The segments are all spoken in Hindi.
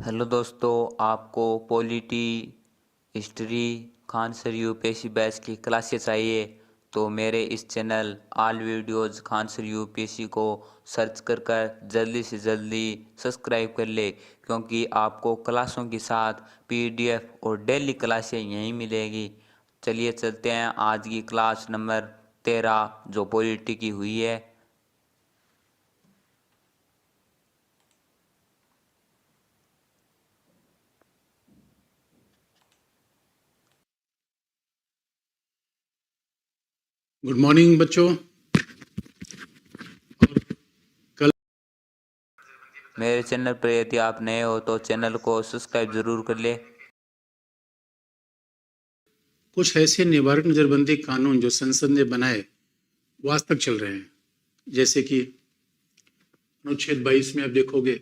हेलो दोस्तों, आपको polity, history, Khan sir UPSC batch की क्लासेस चाहिए तो मेरे इस channel all videos Khan sir UPSC को सर्च कर जल्दी से जल्दी सब्सक्राइब कर ले, क्योंकि आपको क्लासों के साथ पीडीएफ और डेली क्लासें यहीं मिलेगी। चलिए चलते हैं आज की क्लास नंबर 13 जो पॉलिटी की हुई है। गुड मॉर्निंग बच्चों। कल मेरे चैनल पर यदि आप नए हो तो चैनल को सब्सक्राइब ज़रूर कर ले। कुछ ऐसे निवारक नजरबंदी कानून जो संसद ने बनाए वो आज तक चल रहे हैं। जैसे कि अनुच्छेद 22 में आप देखोगे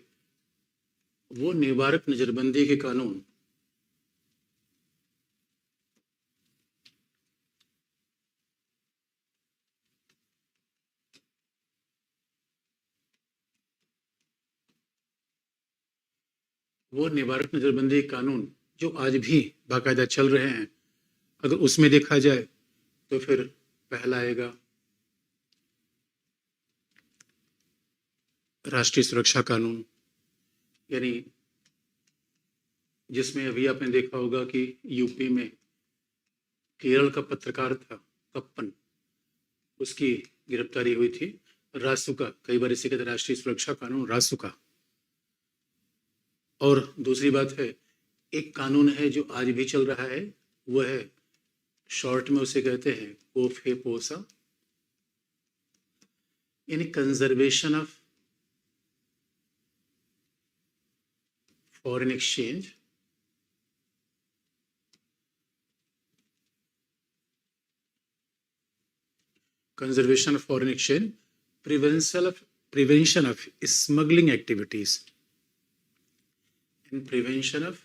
वो निवारक नजरबंदी के कानून जो आज भी बाकायदा चल रहे हैं। अगर उसमें देखा जाए तो फिर पहला आएगा राष्ट्रीय सुरक्षा कानून, यानी जिसमें अभी आपने देखा होगा कि यूपी में केरल का पत्रकार था कप्पन, उसकी गिरफ्तारी हुई थी। रासुका, कई बार इसे कहते हैं राष्ट्रीय सुरक्षा कानून रासुका। और दूसरी बात है, एक कानून है जो आज भी चल रहा है, वो है शॉर्ट में उसे कहते हैं कोफे पोसा, यानी conservation of foreign exchange. Conservation of foreign exchange, prevention of smuggling activities and prevention of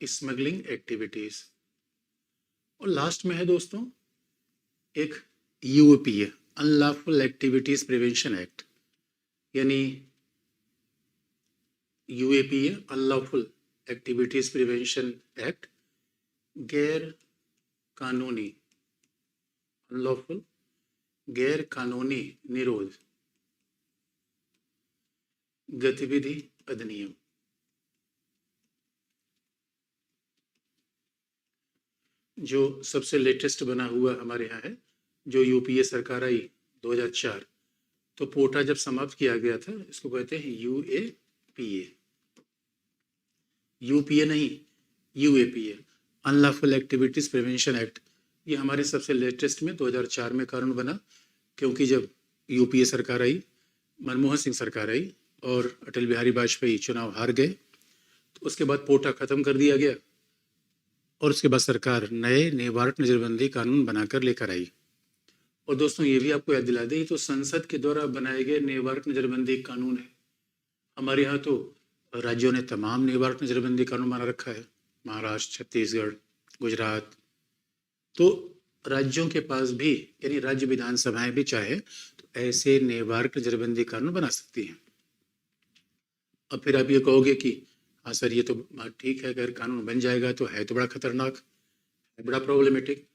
smuggling activities. और लास्ट में है दोस्तों एक UAPA, unlawful activities prevention act, यानी UAPA unlawful activities prevention act, गैर कानूनी अनलॉफुल गैर कानूनी निरोध गतिविधि अधिनियम। जो सबसे लेटेस्ट बना हुआ हमारे यहाँ है, जो यूपीए सरकार आई 2004, तो पोटा जब समाप्त किया गया था, इसको कहते हैं यूएपीए। यूपीए नहीं, UAPA, unlawful activities prevention act. ये हमारे सबसे लेटेस्ट में 2004 में कानून बना, क्योंकि जब यूपीए सरकार आई, मनमोहन सिंह सरकार आई और अटल बिहारी वाजपेयी चुनाव हार गए, तो उसके बाद पोटा खत्म कर दिया गया और उसके बाद सरकार नए निवारक नजरबंदी कानून बनाकर लेकर आई। और दोस्तों ये भी आपको याद दिला दें, तो संसद के द्वारा बनाए गए निवारक नजरबंदी कानून है। हमारे यहाँ तो राज्यों ने तमाम निवारक नजरबंदी कानून बना रखा है, महाराष्ट्र, छत्तीसगढ़, गुजरात। तो राज्यों के पास भी, यानी राज्य विधानसभाएं भी चाहे तो ऐसे निवारक नजरबंदी कानून बना सकती हैं। अब फिर आप ये कहोगे कि हाँ सर, ये तो बात ठीक है, अगर कानून बन जाएगा तो है तो बड़ा खतरनाक, है बड़ा प्रॉब्लमेटिक।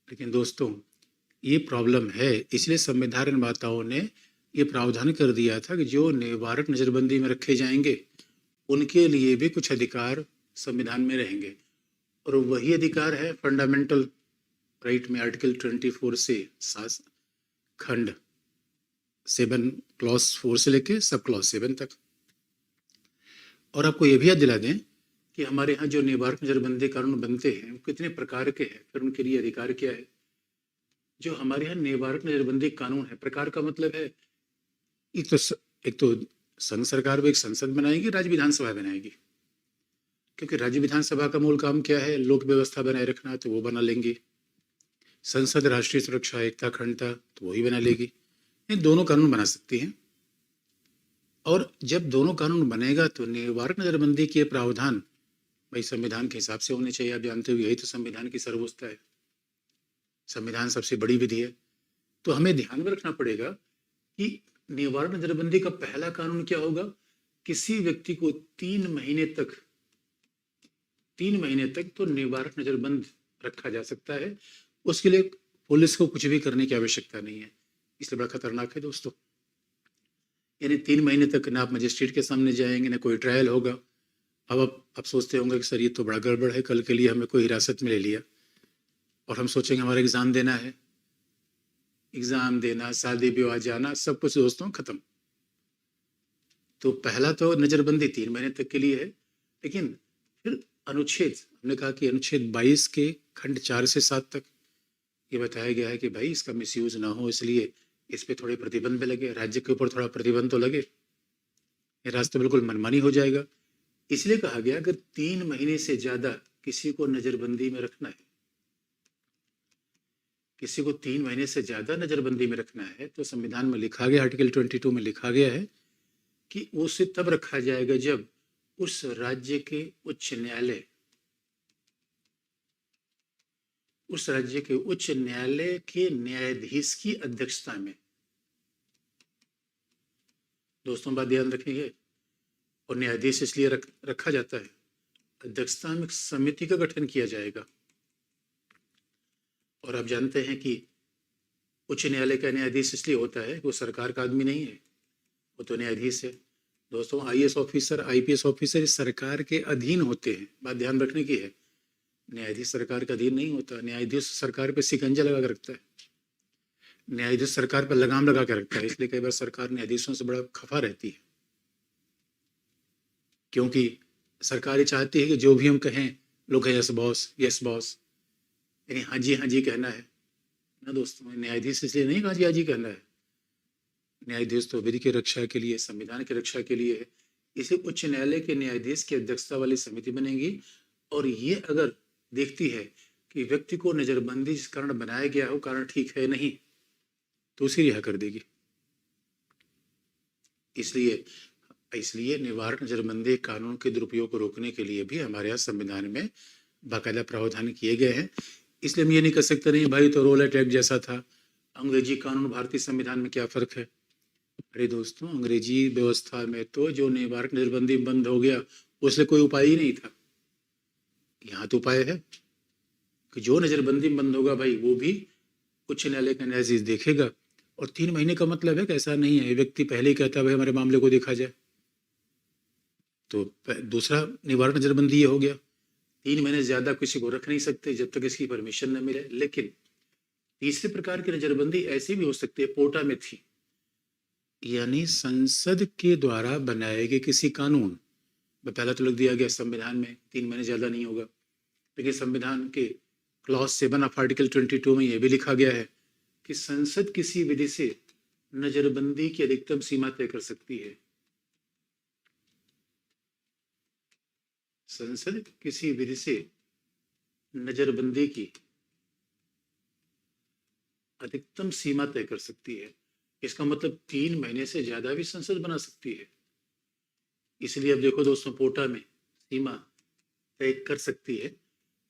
लेकिन दोस्तों ये प्रॉब्लम है, इसलिए संविधान निर्माताओं ने ये प्रावधान कर दिया था कि जो निवारक नजरबंदी में रखे जाएंगे उनके लिए भी कुछ अधिकार संविधान में रहेंगे। और वही अधिकार है फंडामेंटल राइट में आर्टिकल 24 से खंड 7 क्लॉज 4 से लेके सब क्लॉज 7 तक। और आपको ये भी याद दिला दें कि हमारे यहाँ जो निवारक नजरबंदी कानून बनते हैं वो कितने प्रकार के हैं, फिर उनके लिए अधिकार क्या है। जो हमारे यहाँ निवारक नजरबंदी कानून है, प्रकार का मतलब है एक तो संघ सरकार वो एक संसद बनाएगी, राज्य विधानसभा बनाएगी, क्योंकि राज्य विधानसभा का मूल काम क्या है, लोक व्यवस्था बनाए रखना, तो वो बना लेंगी। संसद राष्ट्रीय सुरक्षा, एकता, अखंडता, तो वही बना लेगी। इन दोनों कानून बना सकती हैं। और जब दोनों कानून बनेगा तो निवारक नजरबंदी के प्रावधान भाई संविधान के हिसाब से होने चाहिए। आप जानते हो यही तो संविधान की सर्वोच्चता है। संविधान सबसे बड़ी विधि है। तो हमें ध्यान में रखना पड़ेगा कि निवारक नजरबंदी का पहला कानून क्या होगा? किसी व्यक्ति को 3 महीने तक तो निवारक नजरबंद रखा जा सकता है। उसके लिए पुलिस को कुछ भी करने की आवश्यकता नहीं है, इसलिए बड़ा खतरनाक है दोस्तों। यानी 3 महीने तक ना आप मजिस्ट्रेट के सामने जाएंगे, ना कोई ट्रायल होगा। अब आप सोचते होंगे कि सर ये तो बड़ा गड़बड़ है, कल के लिए हमें कोई हिरासत में ले लिया और हम सोचेंगे हमारा एग्जाम देना है, एग्जाम देना, शादी विवाह जाना, सब कुछ दोस्तों खत्म। तो पहला तो नजरबंदी 3 महीने तक के लिए है, लेकिन फिर अनुच्छेद, हमने कहा कि अनुच्छेद 22 के खंड 4 से 7 तक ये बताया गया है कि भाई इसका मिसयूज ना हो, इसलिए इस पे थोड़े प्रतिबंध भी लगे, राज्य के ऊपर थोड़ा प्रतिबंध तो लगे, ये रास्ता बिल्कुल मनमानी हो जाएगा। इसलिए कहा गया अगर 3 महीने से ज्यादा किसी को नजरबंदी में रखना है, किसी को 3 महीने से ज्यादा नजरबंदी में रखना है, तो संविधान में लिखा गया, आर्टिकल 22 में लिखा गया है कि उसे तब रखा जाएगा जब उस राज्य के उच्च न्यायालय, उस राज्य के उच्च न्यायालय के न्यायाधीश की अध्यक्षता में। दोस्तों बात ध्यान रखेंगे, और न्यायाधीश इसलिए रखा जाता है, अध्यक्षता में एक समिति का गठन किया जाएगा। और आप जानते हैं कि उच्च न्यायालय का न्यायाधीश इसलिए होता है वो सरकार का आदमी नहीं है, वो तो न्यायाधीश है। दोस्तों आईएएस ऑफिसर, आईपीएस ऑफिसर इस सरकार के अधीन होते हैं, बात ध्यान रखने की है। न्यायाधीश सरकार का अधीन नहीं होता, न्यायाधीश सरकार पे शिकंजा लगा कर रखता है, न्यायाधीश सरकार पर लगाम लगा कर रखता है। इसलिए कई बार सरकार न्यायाधीशों से बड़ा खफा रहती है, क्योंकि सरकार ये चाहती है कि जो भी हम कहें लोग कहें यस बॉस, यस बॉस, यानी हाँ जी कहना है ना दोस्तों। न्यायाधीश इसलिए नहीं कहा जी हाँ जी कहना है, न्यायाधीश तो विधि की रक्षा के लिए, संविधान की रक्षा के लिए है। इसलिए उच्च न्यायालय के न्यायाधीश की अध्यक्षता वाली समिति बनेगी, और ये अगर देखती है कि व्यक्ति को नजरबंदी जिस कारण बनाया गया हो कारण ठीक है नहीं, तो उसे रिहा कर देगी। इसलिए निवारक नजरबंदी कानून के दुरुपयोग को रोकने के लिए भी हमारे यहाँ संविधान में बाकायदा प्रावधान किए गए हैं। इसलिए हम ये नहीं कर सकते नहीं भाई तो रोल एक्ट जैसा था, अंग्रेजी कानून भारतीय संविधान में क्या फर्क है। अरे दोस्तों अंग्रेजी व्यवस्था में तो जो निवारक नजरबंदी बंद हो गया उसलिए कोई उपाय ही नहीं था। यहाँ तो उपाय है कि जो नजरबंदी बंद होगा भाई वो भी उच्च न्यायालय का न्यायाधीश देखेगा। और 3 महीने का मतलब है कि ऐसा नहीं है व्यक्ति पहले ही कहता है भाई हमारे मामले को देखा जाए, तो दूसरा निवारक नजरबंदी ये हो गया। 3 महीने से ज्यादा किसी को रख नहीं सकते जब तक इसकी परमिशन न मिले। लेकिन तीसरे प्रकार की नजरबंदी ऐसी भी हो सकती है, पोटा में थी, यानी संसद के द्वारा बनाए गए किसी कानून में पहला तो लिख दिया गया संविधान में 3 महीने ज्यादा नहीं होगा, लेकिन संविधान के क्लॉज 7 ऑफ आर्टिकल 22 में यह भी लिखा गया है कि संसद किसी विधि से नजरबंदी की अधिकतम सीमा तय कर सकती है। संसद किसी विधि से नजरबंदी की अधिकतम सीमा तय कर सकती है। इसका मतलब 3 महीने से ज्यादा भी संसद बना सकती है। इसलिए अब देखो दोस्तों, पोटा में सीमा तय कर सकती है,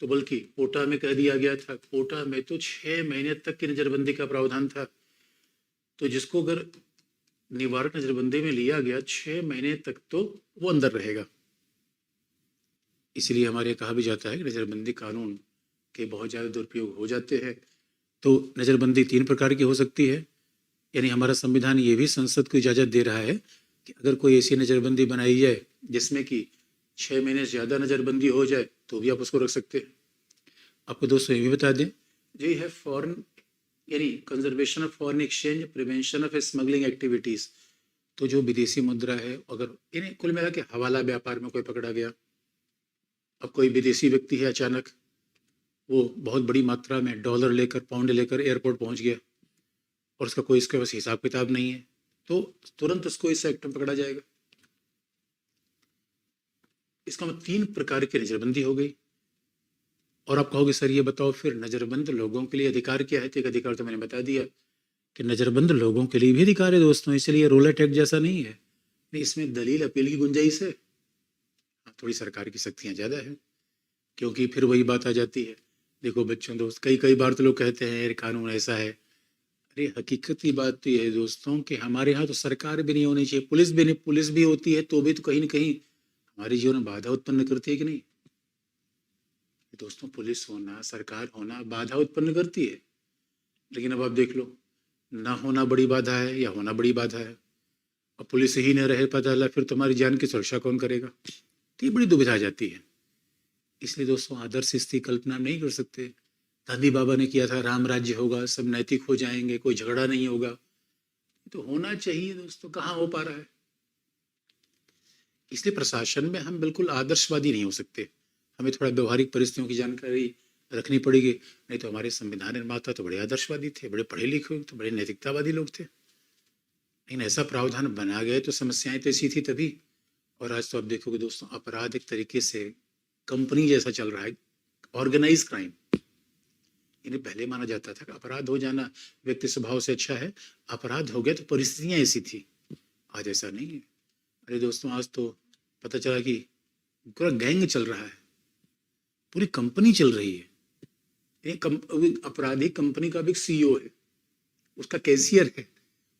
तो बल्कि पोटा में कह दिया गया था, पोटा में तो 6 महीने तक की नजरबंदी का प्रावधान था। तो जिसको अगर निवारक नजरबंदी में लिया गया 6 महीने तक तो वो अंदर रहेगा। इसलिए हमारे कहा भी जाता है कि नजरबंदी कानून के बहुत ज़्यादा दुरुपयोग हो जाते हैं। तो नजरबंदी 3 प्रकार की हो सकती है, यानी हमारा संविधान ये भी संसद को इजाज़त दे रहा है कि अगर कोई ऐसी नजरबंदी बनाई जाए जिसमें कि 6 महीने से ज़्यादा नजरबंदी हो जाए तो भी आप उसको रख सकते हैं। आपको दोस्तों ये भी बता दें, जो है फॉरेन यानी conservation of foreign exchange, prevention of smuggling activities, तो जो विदेशी मुद्रा है अगर यानी कुल मिला के हवाला व्यापार में कोई पकड़ा गया, अब कोई विदेशी व्यक्ति है अचानक वो बहुत बड़ी मात्रा में डॉलर लेकर, पाउंड लेकर एयरपोर्ट पहुंच गया और उसका कोई इसके पास हिसाब किताब नहीं है, तो तुरंत उसको इस एक्ट में पकड़ा जाएगा। इसका मतलब 3 प्रकार की नजरबंदी हो गई। और आप कहोगे सर ये बताओ फिर नजरबंद लोगों के लिए अधिकार क्या है? तो एक अधिकार तो मैंने बता दिया कि नजरबंद लोगों के लिए भी अधिकार है दोस्तों, इसलिए रोलेट एक्ट जैसा नहीं है, नहीं इसमें दलील अपील की गुंजाइश है। थोड़ी सरकार की शक्तियां ज्यादा है, क्योंकि फिर वही बात आ जाती है देखो बच्चों, दोस्त, कई कई बार तो लोग कहते हैं ये कानून ऐसा है। अरे हकीकत की बात तो ये है दोस्तों कि हमारे यहाँ तो सरकार भी नहीं होनी चाहिए, पुलिस भी नहीं, पुलिस भी होती है तो भी तो कहीं ना कहीं हमारे जीवन में बाधा उत्पन्न करती है कि नहीं। दोस्तों, पुलिस होना, सरकार होना बाधा उत्पन्न करती है। लेकिन अब आप देख लो, ना होना बड़ी बाधा है या होना बड़ी बाधा है। अब पुलिस ही न रहे, पता चला फिर तुम्हारी जान की सुरक्षा कौन करेगा। तो ये बड़ी दुविधा आ जाती है। इसलिए दोस्तों, आदर्श स्थिति कल्पना हम नहीं कर सकते। गांधी बाबा ने किया था, राम राज्य होगा, सब नैतिक हो जाएंगे, कोई झगड़ा नहीं होगा। तो होना चाहिए दोस्तों, कहाँ हो पा रहा है। इसलिए प्रशासन में हम बिल्कुल आदर्शवादी नहीं हो सकते। हमें थोड़ा व्यवहारिक परिस्थितियों की जानकारी रखनी पड़ेगी। नहीं तो हमारे संविधान निर्माता तो बड़े आदर्शवादी थे, बड़े पढ़े लिखे थे, बड़े नैतिकतावादी लोग थे। लेकिन ऐसा प्रावधान बना गए तो समस्याएं तो ऐसी थी तभी। और आज तो आप देखोगे दोस्तों, अपराध एक तरीके से कंपनी जैसा चल रहा है, ऑर्गेनाइज क्राइम। इन्हें पहले माना जाता था कि अपराध हो जाना व्यक्ति स्वभाव से अच्छा है, अपराध हो गया तो परिस्थितियां ऐसी थी। आज ऐसा नहीं है। अरे दोस्तों, आज तो पता चला कि पूरा गैंग चल रहा है, पूरी कंपनी चल रही है। एक अपराधी कंपनी का भी सीईओ है, उसका कैशियर है,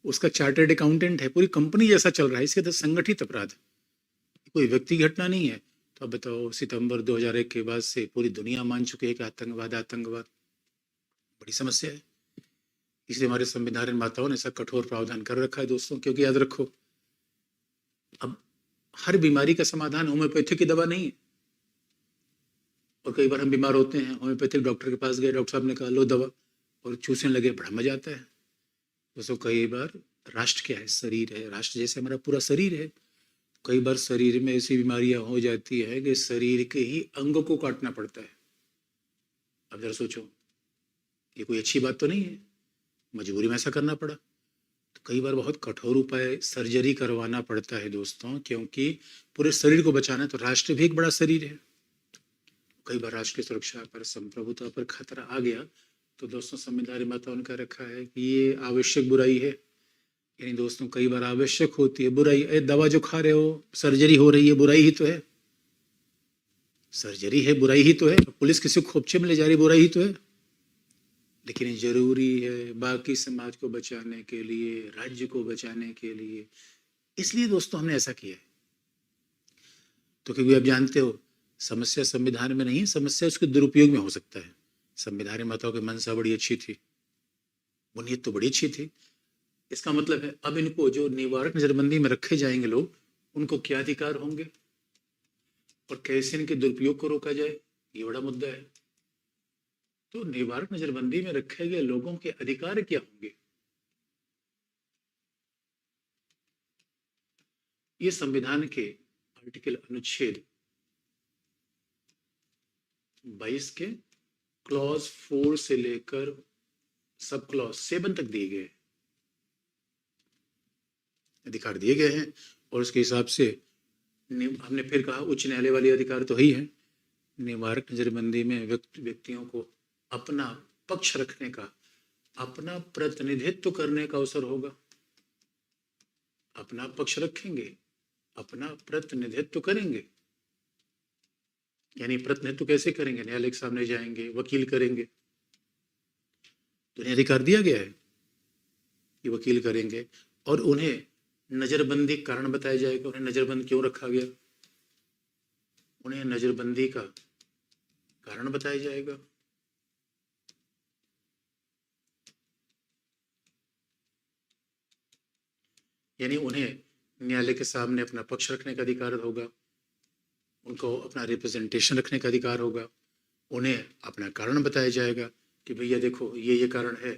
उसका चार्टर्ड अकाउंटेंट है, पूरी कंपनी जैसा चल रहा है। इसके तो संगठित अपराध, कोई व्यक्ति घटना नहीं है। तो अब बताओ, सितंबर 2001 के बाद से पूरी दुनिया मान चुकी है कि आतंकवाद आतंकवाद बड़ी समस्या है। इसलिए हमारे संविधान निर्माताओं ने ऐसा कठोर प्रावधान कर रखा है दोस्तों। क्योंकि याद रखो, अब हर बीमारी का समाधान होम्योपैथिक की दवा नहीं है। और कई बार हम बीमार होते हैं, होम्योपैथिक डॉक्टर के पास गए, डॉक्टर साहब ने कहा लो दवा, और चूसने लगे, बड़ा मजा आता है दोस्तों। कई बार राष्ट्र क्या है, शरीर है, राष्ट्र जैसे हमारा पूरा शरीर है। कई बार शरीर में ऐसी बीमारियां हो जाती है कि शरीर के ही अंग को काटना पड़ता है। अब जरा सोचो, ये कोई अच्छी बात तो नहीं है, मजबूरी में ऐसा करना पड़ा। तो कई बार बहुत कठोर उपाय, सर्जरी करवाना पड़ता है दोस्तों, क्योंकि पूरे शरीर को बचाना है। तो राष्ट्र भी एक बड़ा शरीर है। कई बार राष्ट्र की सुरक्षा पर, संप्रभुता पर खतरा आ गया तो दोस्तों, संविधान निर्माताओं ने कह रखा है कि ये आवश्यक बुराई है। यानी दोस्तों, कई बार आवश्यक होती है बुराई। दवा जो खा रहे हो, सर्जरी हो रही है, बुराई ही तो है। सर्जरी है, बुराई ही तो है। पुलिस किसी को खोपचे में ले जा रही, बुराई ही तो है। लेकिन ये जरूरी है बाकी समाज को बचाने के लिए, राज्य को बचाने के लिए। इसलिए दोस्तों, हमने ऐसा किया है। तो क्योंकि आप जानते हो, समस्या संविधान में नहीं, समस्या उसके दुरुपयोग में हो सकता है। संविधान निर्माताओं की मंशा बड़ी अच्छी थी, बुनियाद तो बड़ी अच्छी थी। इसका मतलब है अब इनको जो निवारक नजरबंदी में रखे जाएंगे लोग, उनको क्या अधिकार होंगे और कैसे इनके दुरुपयोग को रोका जाए, ये बड़ा मुद्दा है। तो निवारक नजरबंदी में रखे गए लोगों के अधिकार क्या होंगे, ये संविधान के आर्टिकल अनुच्छेद 22 के क्लॉज 4 से लेकर सब क्लॉज 7 तक दिए गए अधिकार दिए गए हैं। और उसके हिसाब से हमने फिर कहा, उच्च न्यायालय वाले अधिकार तो ही है। निवारक नजरबंदी में व्यक्तियों को अपना पक्ष रखने का, अपना प्रतिनिधित्व करने का अवसर होगा। अपना पक्ष रखेंगे, अपना प्रतिनिधित्व करेंगे। यानी प्रतिनिधित्व कैसे करेंगे, न्यायालय के सामने जाएंगे, वकील करेंगे। तो उन्हें अधिकार दिया गया है कि वकील करेंगे। और उन्हें नजरबंदी कारण बताया जाएगा, उन्हें नजरबंद क्यों रखा गया, उन्हें नजरबंदी का कारण बताया जाएगा। यानी उन्हें न्यायालय के सामने अपना पक्ष रखने का अधिकार होगा, उनको अपना रिप्रेजेंटेशन रखने का अधिकार होगा, उन्हें अपना कारण बताया जाएगा कि भैया देखो ये कारण है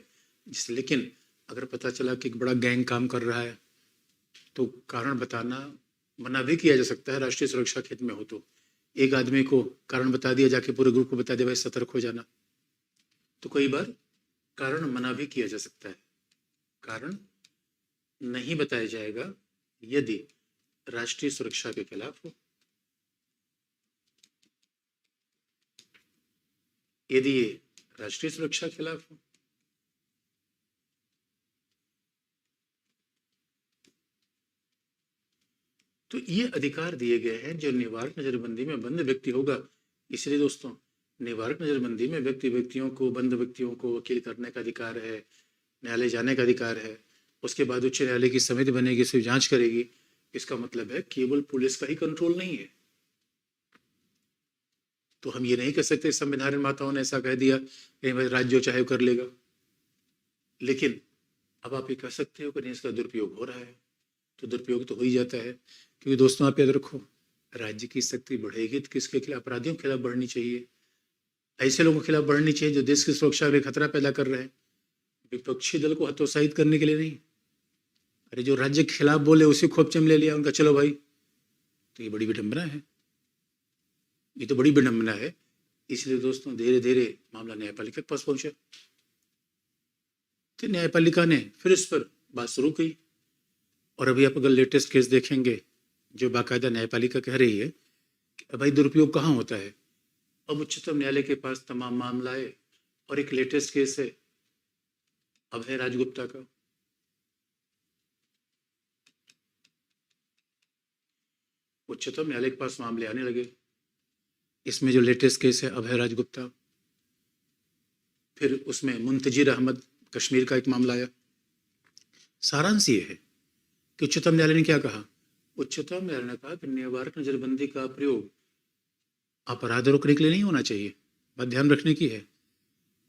जिस। लेकिन अगर पता चला कि एक बड़ा गैंग काम कर रहा है तो कारण बताना मना भी किया जा सकता है। राष्ट्रीय सुरक्षा के हित में हो तो एक आदमी को कारण बता दिया, जाके पूरे ग्रुप को बता दिया भाई सतर्क हो जाना। तो कई बार कारण मना भी किया जा सकता है। कारण नहीं बताया जाएगा यदि राष्ट्रीय सुरक्षा के खिलाफ हो, यदि ये राष्ट्रीय सुरक्षा के खिलाफ हो। तो ये अधिकार दिए गए हैं जो निवारक नजरबंदी में बंद व्यक्ति होगा। इसलिए दोस्तों, निवारक नजरबंदी में व्यक्तियों को, बंद व्यक्तियों को वकील करने का अधिकार है, न्यायालय जाने का अधिकार है। उसके बाद उच्च न्यायालय की समिति बनेगी, सिर्फ जांच करेगी। इसका मतलब है केवल पुलिस का ही कंट्रोल नहीं है। तो हम ये नहीं कह सकते संविधान निर्माताओं ने ऐसा कह दिया कि भाई राज्य जो चाहे वो कर लेगा। लेकिन अब आप ये कह सकते हो कि नहीं, इसका दुरुपयोग हो रहा है। तो दुरुपयोग तो हो ही जाता है, क्योंकि दोस्तों आप याद रखो, राज्य की शक्ति बढ़ेगी तो किसके खिलाफ? अपराधियों के खिलाफ बढ़नी चाहिए। ऐसे लोगों के खिलाफ बढ़नी चाहिए जो देश की सुरक्षा में खतरा पैदा कर रहे हैं, विपक्षी दल को हतोत्साहित करने के लिए नहीं। अरे जो राज्य के खिलाफ बोले उसी खोपचे में ले लिया उनका, चलो भाई। तो ये बड़ी विडंबना है, ये तो बड़ी विडंबना है। इसलिए दोस्तों धीरे धीरे मामला न्यायपालिका के पास पहुंचा, तो न्यायपालिका ने फिर इस पर बात शुरू की। और अभी आप अगर लेटेस्ट केस देखेंगे, जो बाकायदा न्यायपालिका कह रही है कि भाई दुरुपयोग कहाँ होता है। अब उच्चतम न्यायालय के पास तमाम मामला है, और एक लेटेस्ट केस है अभय राजगुप्ता का। उच्चतम न्यायालय के पास मामले आने लगे। इसमें जो लेटेस्ट केस है अभय राजगुप्ता, फिर उसमें मुंतजिर अहमद कश्मीर का एक मामला आया। सारांश ये है कि उच्चतम न्यायालय ने क्या कहा। उच्चतम न्यायालय ने कहा कि निवारक नजरबंदी का प्रयोग अपराध रोकने के लिए नहीं होना चाहिए। बात ध्यान रखने की है,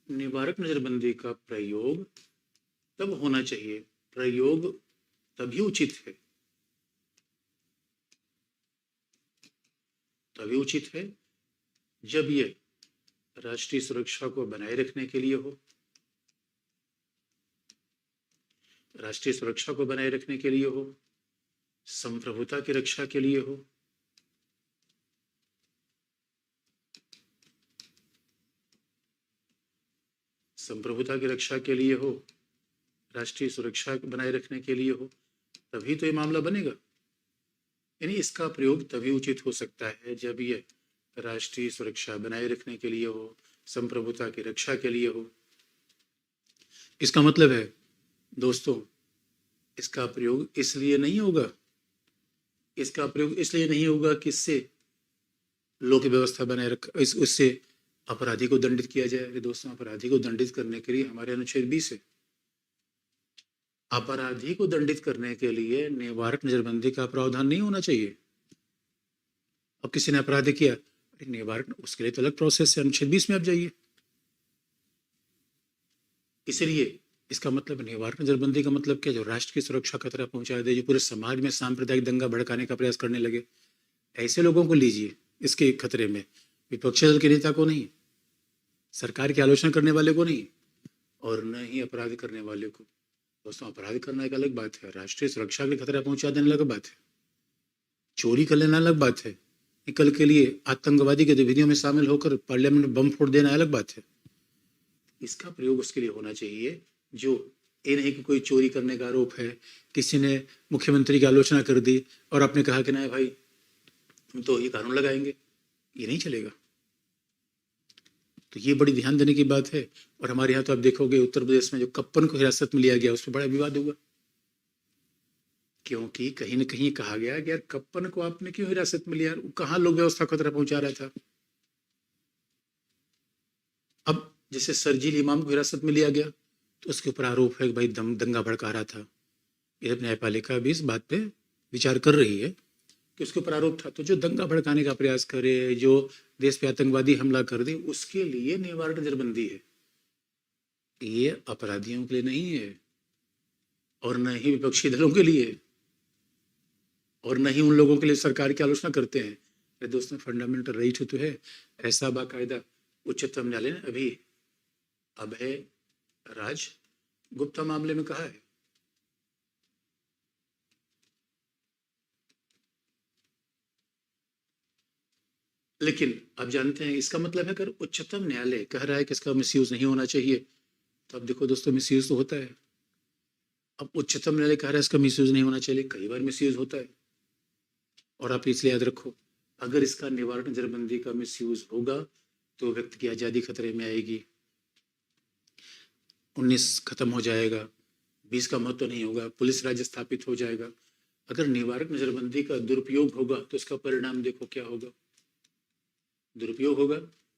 निवारक नजरबंदी का प्रयोग तब होना चाहिए, प्रयोग तभी उचित है, तभी उचित है जब ये राष्ट्रीय सुरक्षा को बनाए रखने के लिए हो, राष्ट्रीय सुरक्षा को बनाए रखने के लिए हो, संप्रभुता की रक्षा के लिए हो, संप्रभुता की रक्षा के लिए हो, राष्ट्रीय सुरक्षा बनाए रखने के लिए हो, तभी तो ये मामला बनेगा। यानी इसका प्रयोग तभी उचित हो सकता है जब ये राष्ट्रीय सुरक्षा बनाए रखने के लिए हो, संप्रभुता की रक्षा के लिए हो। इसका मतलब है दोस्तों, इसका प्रयोग इसलिए नहीं होगा, इसका प्रयोग इसलिए नहीं होगा कि इससे लोक व्यवस्था बनाए रख, उससे अपराधी को दंडित किया जाए। दोस्तों अपराधी को दंडित करने के लिए हमारे अनुच्छेद 20 है। अपराधी को दंडित करने के लिए निवारक नजरबंदी का प्रावधान नहीं होना चाहिए। अब किसी ने अपराध किया, निवारक, उसके लिए तो अलग प्रोसेस है, अनुच्छेद 20 में आप जाइए। इसलिए इसका मतलब निवारक नजरबंदी का मतलब क्या? जो राष्ट्र की सुरक्षा खतरा पहुंचा दे, जो पूरे समाज में सांप्रदायिक दंगा भड़काने का प्रयास करने लगे, ऐसे लोगों को लीजिए इसके खतरे में। विपक्षी दल के नेता को नहीं, सरकार की आलोचना करने वाले को नहीं, और न ही अपराध करने वाले को। दोस्तों अपराध करना एक अलग बात है, राष्ट्रीय सुरक्षा के खतरा पहुंचा देने अलग बात है, चोरी कर लेना अलग बात है, कल के लिए आतंकवादी गतिविधियों में शामिल होकर पार्लियामेंट में बम फोड़ देना अलग बात है। इसका प्रयोग उसके लिए होना चाहिए जो ये नहीं कि कोई चोरी करने का आरोप है, किसी ने मुख्यमंत्री की आलोचना कर दी और आपने कहा कि नहीं भाई हम तो ये कानून लगाएंगे, ये नहीं चलेगा। तो ये बड़ी ध्यान देने की बात है। और हमारे यहाँ तो आप देखोगे उत्तर प्रदेश में जो कप्पन को हिरासत में लिया गया उस पर बड़ा विवाद हुआ, क्योंकि कहीं न कहीं कहा गया कि यार कप्पन को आपने क्यों हिरासत में लिया, कहाँ लोग व्यवस्था खतरा पहुंचा रहा था। अब जैसे शरजील इमाम को हिरासत में लिया गया तो उसके ऊपर आरोप है कि भाई दंगा भड़का रहा था। ये न्यायपालिका भी इस बात पे विचार कर रही है कि उसके ऊपर आरोप था, तो जो दंगा भड़काने का प्रयास करे, जो देश पे आतंकवादी हमला कर दे, उसके लिए निवारक नजरबंदी है। ये अपराधियों के लिए नहीं है, और न ही विपक्षी दलों के लिए, और न ही उन लोगों के लिए सरकार की आलोचना करते हैं। अरे दोस्तों फंडामेंटल राइट तो है, ऐसा बाकायदा उच्चतम न्यायालय ने अभी अभय राज गुप्ता मामले में कहा है। लेकिन आप जानते हैं इसका मतलब है अगर उच्चतम न्यायालय कह रहा है कि इसका मिसयूज नहीं होना चाहिए, तो अब देखो दोस्तों मिसयूज तो होता है। अब उच्चतम न्यायालय कह रहा है इसका मिसयूज नहीं होना चाहिए, कई बार मिसयूज होता है। और आप इसलिए याद रखो, अगर इसका निवारक नजरबंदी का मिसयूज होगा तो व्यक्ति की आज़ादी खतरे में आएगी, 19 खत्म हो जाएगा, 20 का महत्व नहीं होगा, पुलिस राज्य स्थापित हो जाएगा। अगर निवारक नजरबंदी का दुरुपयोग होगा तो इसका परिणाम देखो क्या होगा। दुरुपयोग होगा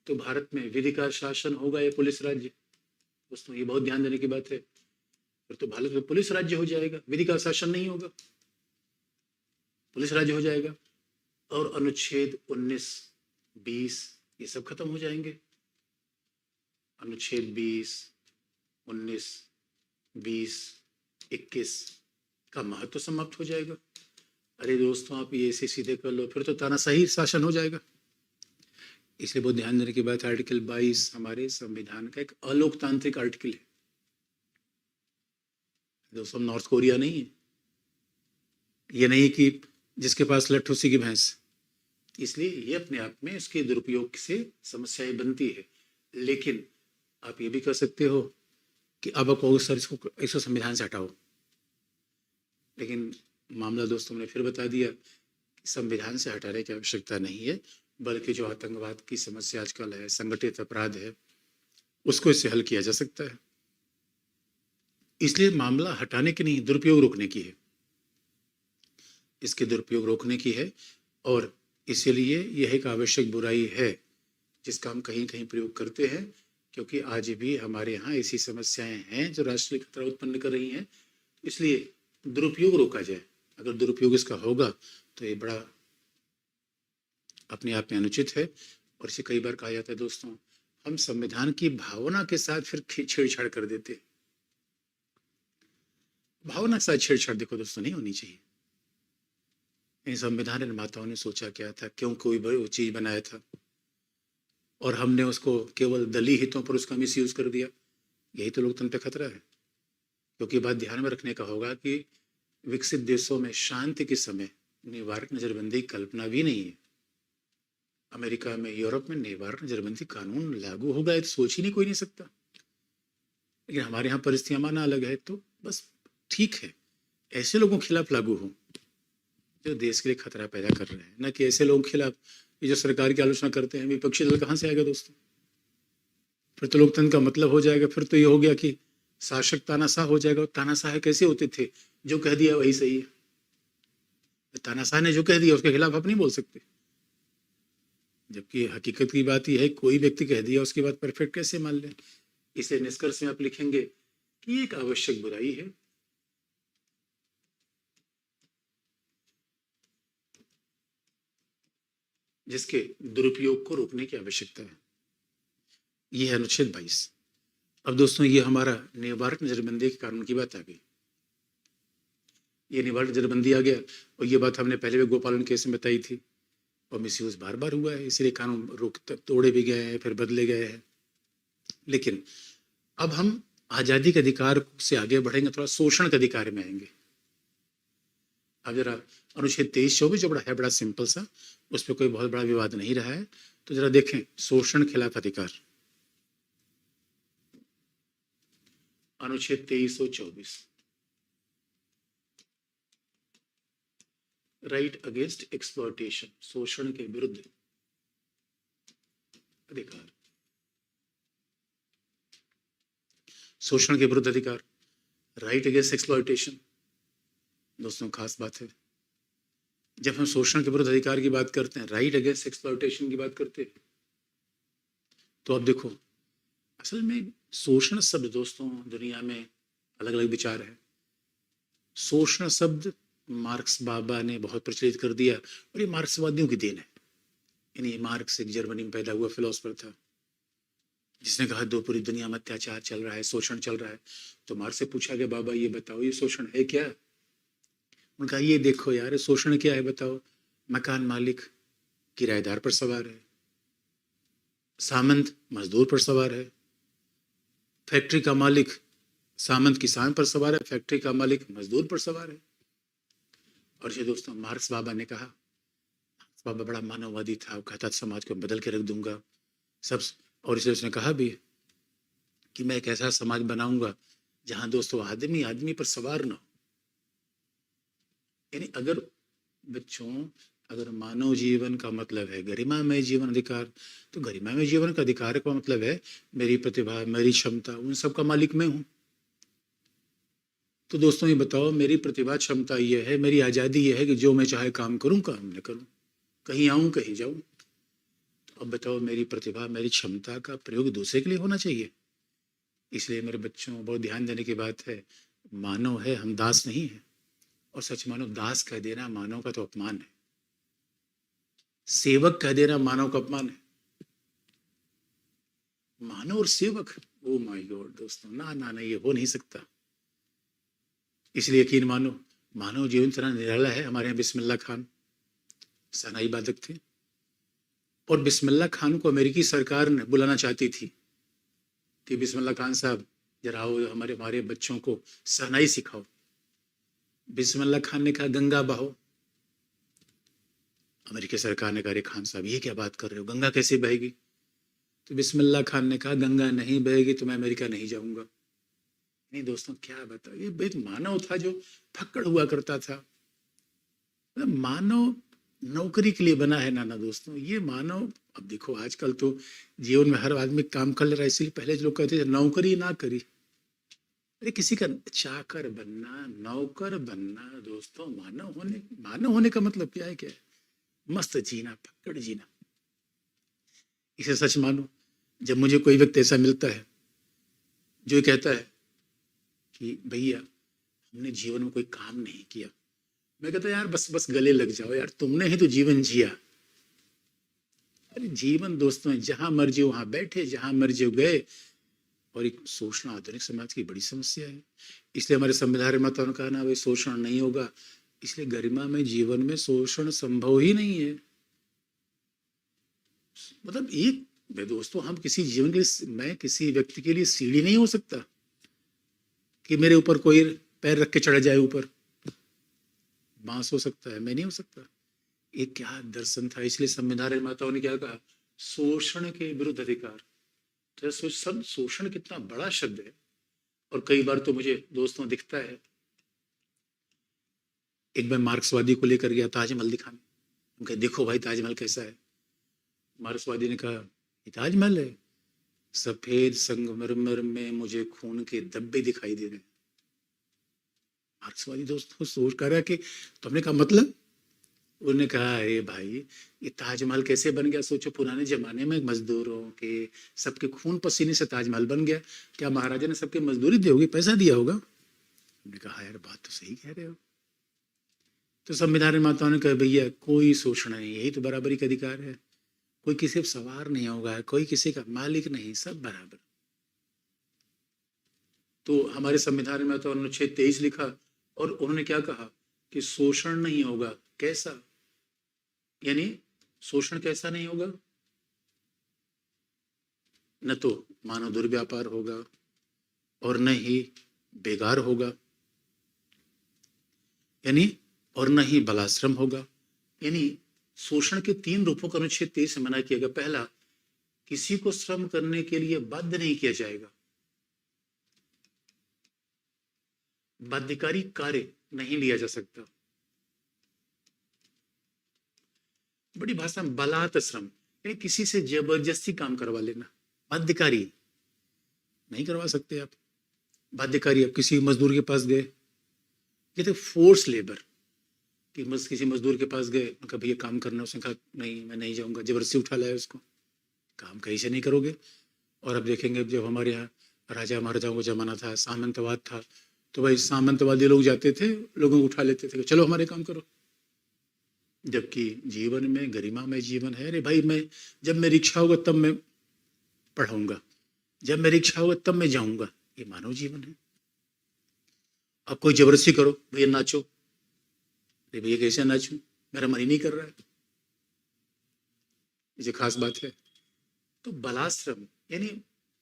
तो भारत में विधि का शासन होगा या पुलिस राज्य? दोस्तों ये बहुत ध्यान देने की बात है। फिर तो भारत में पुलिस राज्य हो जाएगा, विधि का शासन नहीं होगा, पुलिस राज्य हो जाएगा। और अनुच्छेद 19, 20 ये सब खत्म हो जाएंगे। अनुच्छेद 20, 19, 20, 21 का महत्व समाप्त हो जाएगा। अरे दोस्तों आप ये ऐसे सीधे कर लो, फिर तो तानाशाही शासन हो जाएगा। इसलिए बहुत ध्यान देने की बात, आर्टिकल 22 हमारे संविधान का एक अलोकतांत्रिक आर्टिकल है। दोस्तों नॉर्थ कोरिया नहीं है, ये नहीं कि जिसके पास लठ उसी की भैंस। इसलिए ये अपने आप में इसके दुरुपयोग से समस्याएं बनती है। लेकिन आप ये भी कर सकते हो कि अब आप कहोगे सर इसको संविधान से हटाओ, लेकिन मामला दोस्तों ने फिर बता दिया कि संविधान से हटाने की आवश्यकता नहीं है, बल्कि जो आतंकवाद की समस्या आजकल है, संगठित अपराध है, उसको इससे हल किया जा सकता है। इसलिए मामला हटाने की नहीं, दुरुपयोग रोकने की है, इसके दुरुपयोग रोकने की है। और इसीलिए यह एक आवश्यक बुराई है जिसका हम कहीं कहीं प्रयोग करते हैं, क्योंकि आज भी हमारे यहाँ ऐसी समस्याएं हैं जो राष्ट्रीय खतरा उत्पन्न कर रही हैं। इसलिए दुरुपयोग रोका जाए। अगर दुरुपयोग इसका होगा तो ये बड़ा अपने आप में अनुचित है। और इसे कई बार कहा जाता है दोस्तों, हम संविधान की भावना के साथ फिर छेड़छाड़ कर देते। भावना के साथ छेड़छाड़ देखो दोस्तों नहीं होनी चाहिए। इन संविधान निर्माताओं ने सोचा क्या था, क्यों कोई बड़ी चीज बनाया था, और हमने उसको केवल दलीय हितों पर उसका मिसयूज कर दिया। यही तो लोकतंत्र पे खतरा है। क्योंकि बात ध्यान में रखने का होगा कि विकसित देशों में शांति के समय निवारक नजरबंदी की कल्पना भी नहीं है। अमेरिका में, यूरोप में निवारक नजरबंदी कानून लागू होगा तो सोच ही नहीं कोई नहीं सकता। लेकिन हमारे यहाँ परिस्थितियां माना अलग है, तो बस ठीक है ऐसे लोगों के खिलाफ लागू हो जो देश के लिए खतरा पैदा कर रहे हैं, न कि ऐसे लोगों के खिलाफ ये जो सरकार की आलोचना करते हैं। विपक्षी दल कहाँ से आएगा दोस्तों? फिर तो लोकतंत्र का मतलब हो जाएगा, फिर तो ये हो गया कि शासक तानाशाह हो जाएगा। तानाशाह कैसे होते थे? जो कह दिया वही सही है। तानाशाह ने जो कह दिया उसके खिलाफ आप नहीं बोल सकते, जबकि हकीकत की बात यह है कोई व्यक्ति कह दिया उसकी बात परफेक्ट कैसे मान लें। इसलिए निष्कर्ष में आप लिखेंगे कि ये एक आवश्यक बुराई है। जिसके दुरुपयोग को रोकने की आवश्यकता है। यह है अनुच्छेद 22। अब दोस्तों ये हमारा निवारक नजरबंदी के कानून की बात आ गई। ये निवारक नजरबंदी आ गया, और ये बात हमने पहले भी गोपालन केस में बताई थी, और मिसयूज बार बार हुआ है। इसलिए कानून रोक तोड़े भी गए हैं, फिर बदले गए हैं। लेकिन अब हम आजादी के अधिकार से आगे बढ़ेंगे, थोड़ा शोषण के अधिकार में आएंगे। अब जरा अनुच्छेद 23-24 जो बड़ा है, बड़ा सिंपल सा, उस पर कोई बहुत बड़ा विवाद नहीं रहा है, तो जरा देखें शोषण खिलाफ अधिकार। अनुच्छेद 2324, राइट अगेंस्ट एक्सप्लॉयटेशन, शोषण के विरुद्ध अधिकार। शोषण के विरुद्ध अधिकार, राइट अगेंस्ट एक्सप्लॉयटेशन। दोस्तों खास बात है, जब हम शोषण के विरुद्ध अधिकार की बात करते हैं, राइट अगेंस्ट एक्सप्लॉयटेशन की बात करते हैं, तो अब देखो असल में शोषण शब्द दोस्तों दुनिया में अलग अलग विचार है। शोषण शब्द मार्क्स बाबा ने बहुत प्रचलित कर दिया, और ये मार्क्सवादियों की देन है। यानी मार्क्स एक जर्मनी में पैदा हुआ फिलोसफर था, जिसने कहा दो पूरी दुनिया में अत्याचार चल रहा है, शोषण चल रहा है। तो मार्क्स से पूछा गया बाबा ये बताओ ये शोषण है क्या? उन्होंने कहा ये देखो यार शोषण क्या है बताओ। मकान मालिक किराएदार पर सवार है, सामंत मजदूर पर सवार है, फैक्ट्री का मालिक सामंत किसान पर सवार है, फैक्ट्री का मालिक मजदूर पर सवार है। और ये दोस्तों मार्क्स बाबा ने कहा, बाबा बड़ा मानववादी था, वो कहता समाज को बदल के रख दूंगा सब। और इसलिए उसने कहा भी कि मैं एक ऐसा समाज बनाऊंगा जहां दोस्तों आदमी आदमी पर सवार ना हो। यानी अगर बच्चों, अगर मानव जीवन का मतलब है गरिमामय जीवन अधिकार, तो गरिमामय जीवन का अधिकार का मतलब है मेरी प्रतिभा, मेरी क्षमता, उन सब का मालिक मैं हूं। तो दोस्तों ये बताओ, मेरी प्रतिभा क्षमता ये है, मेरी आज़ादी ये है कि जो मैं चाहे काम करूं, काम न करूं, कहीं आऊं कहीं जाऊं। तो अब बताओ, मेरी प्रतिभा, मेरी क्षमता का प्रयोग दूसरे के लिए होना चाहिए। इसलिए मेरे बच्चों, बहुत ध्यान देने की बात है, मानव है, हम दास नहीं है। और सच मानो, दास कह देना मानव का तो अपमान है, सेवक कह देना मानव का अपमान है। मानव और सेवक, ओ माय गॉड दोस्तों, ना ना ना, ये हो नहीं सकता। इसलिए यकीन मानो, मानव जीवन इतना निराला है। हमारे यहाँ बिस्मिल्लाह खान सनाई वादक थे, और बिस्मिल्लाह खान को अमेरिकी सरकार ने बुलाना चाहती थी कि बिस्मिल्लाह खान साहब जरा आओ, हमारे हमारे बच्चों को शहनाई सिखाओ। बिस्मिल्लाह खान ने कहा गंगा बहाओ। अमेरिकी सरकार ने कहा अरे खान साहब, ये क्या बात कर रहे हो, गंगा कैसे बहेगी? तो बिस्मिल्लाह खान ने कहा गंगा नहीं बहेगी तो मैं अमेरिका नहीं जाऊंगा। नहीं दोस्तों, क्या बताओ, ये एक मानव था जो फक्कड़ हुआ करता था। मतलब मानव नौकरी के लिए बना है ना दोस्तों, ये मानव। अब देखो, आजकल तो जीवन में हर आदमी काम कर ले रहा है, इसलिए पहले जो लोग कहते थे नौकरी ना करी, अरे किसी का चाकर बनना, नौकर बनना दोस्तों, मानव होने का मतलब क्या है? क्या है? मस्त जीना, फक्कड़ जीना। इसे सच मानो, जब मुझे कोई व्यक्ति ऐसा मिलता है जो ये कहता है कि भैया हमने जीवन में कोई काम नहीं किया, मैं कहता यार बस बस गले लग जाओ यार, तुमने ही तो जीवन जिया। अरे जीवन दोस्तों, जहां मर्जी वहां बैठे, जहां मर्जी गए। और एक शोषण आधुनिक समाज की बड़ी समस्या है। इसलिए हमारे संविधान निर्माताओं ने कहा ना भाई, शोषण नहीं होगा। इसलिए गरिमा में जीवन में शोषण संभव ही नहीं है। मतलब एक दोस्तों, हम किसी जीवन के लिए, मैं किसी व्यक्ति के लिए सीढ़ी नहीं हो सकता कि मेरे ऊपर कोई पैर रख के चढ़ जाए ऊपर। बांस हो सकता है, मैं नहीं हो सकता। ये क्या दर्शन था। इसलिए संविधान निर्माताओं ने क्या कहा, शोषण के विरुद्ध अधिकार। तो सब शोषण कितना बड़ा शब्द है। और कई बार तो मुझे दोस्तों दिखता है, एक बार मार्क्सवादी को लेकर गया ताजमहल दिखाने, उनका देखो भाई ताजमहल कैसा है। मार्क्सवादी ने कहा ये ताजमहल है, सफेद संगमरमर में मुझे खून के धब्बे दिखाई दे रहे हैं। मार्क्सवादी दोस्तों सोच कर रहा कि, तो हमने कहा मतलब, उन्होंने कहा अरे भाई ये ताजमहल कैसे बन गया? सोचो, पुराने जमाने में मजदूरों के सबके खून पसीने से ताजमहल बन गया। क्या महाराजा ने सबके मजदूरी दी होगी, पैसा दिया होगा? हमने कहा यार बात तो सही कह रहे हो। तो संविधान निर्माताओं ने कहा भैया कोई शोषण नहीं, यही तो बराबरी का अधिकार है। कोई किसी पर सवार नहीं होगा, कोई किसी का मालिक नहीं, सब बराबर। तो हमारे संविधान में तो अनुच्छेद 23 लिखा, और उन्होंने क्या कहा कि शोषण नहीं होगा। कैसा? यानी शोषण कैसा नहीं होगा? न तो मानव दुर्व्यापार होगा, और न ही बेगार होगा, यानी और न ही बलाश्रम होगा। यानी शोषण के 3 रूपों का अनुच्छेद 23 से मना किया गया। पहला, किसी को श्रम करने के लिए बाध्य नहीं किया जाएगा, बाध्यकारी कार्य नहीं लिया जा सकता। बड़ी भाषा में बलात् श्रम, यानी किसी से जबरदस्ती काम करवा लेना, बाध्यकारी नहीं करवा सकते आप। बाध्यकारी, आप किसी मजदूर के पास गए, ये तो फोर्स लेबर, कि किसी मजदूर के पास गए, उनका भैया काम करना, उसने कहा नहीं मैं नहीं जाऊंगा, जबरदस्ती उठा लाया उसको, काम कहीं से नहीं करोगे। और अब देखेंगे, जब हमारे यहाँ राजा महाराजाओं का जमाना था, सामंतवाद था, तो भाई सामंतवादी लोग जाते थे, लोगों को उठा लेते थे, चलो हमारे काम करो। जबकि जीवन में गरिमा में जीवन है। अरे भाई, मैं जब मेरी इच्छा होगा तब मैं पढ़ाऊंगा, जब मेरी इच्छा होगा तब मैं जाऊंगा, ये मानव जीवन है। अब कोई जबरदस्ती करो, भैया नाचो, अरे भैया कैसे नाचूं, मेरा मन ही नहीं कर रहा है, ये खास बात है। तो बलाश्रम, यानी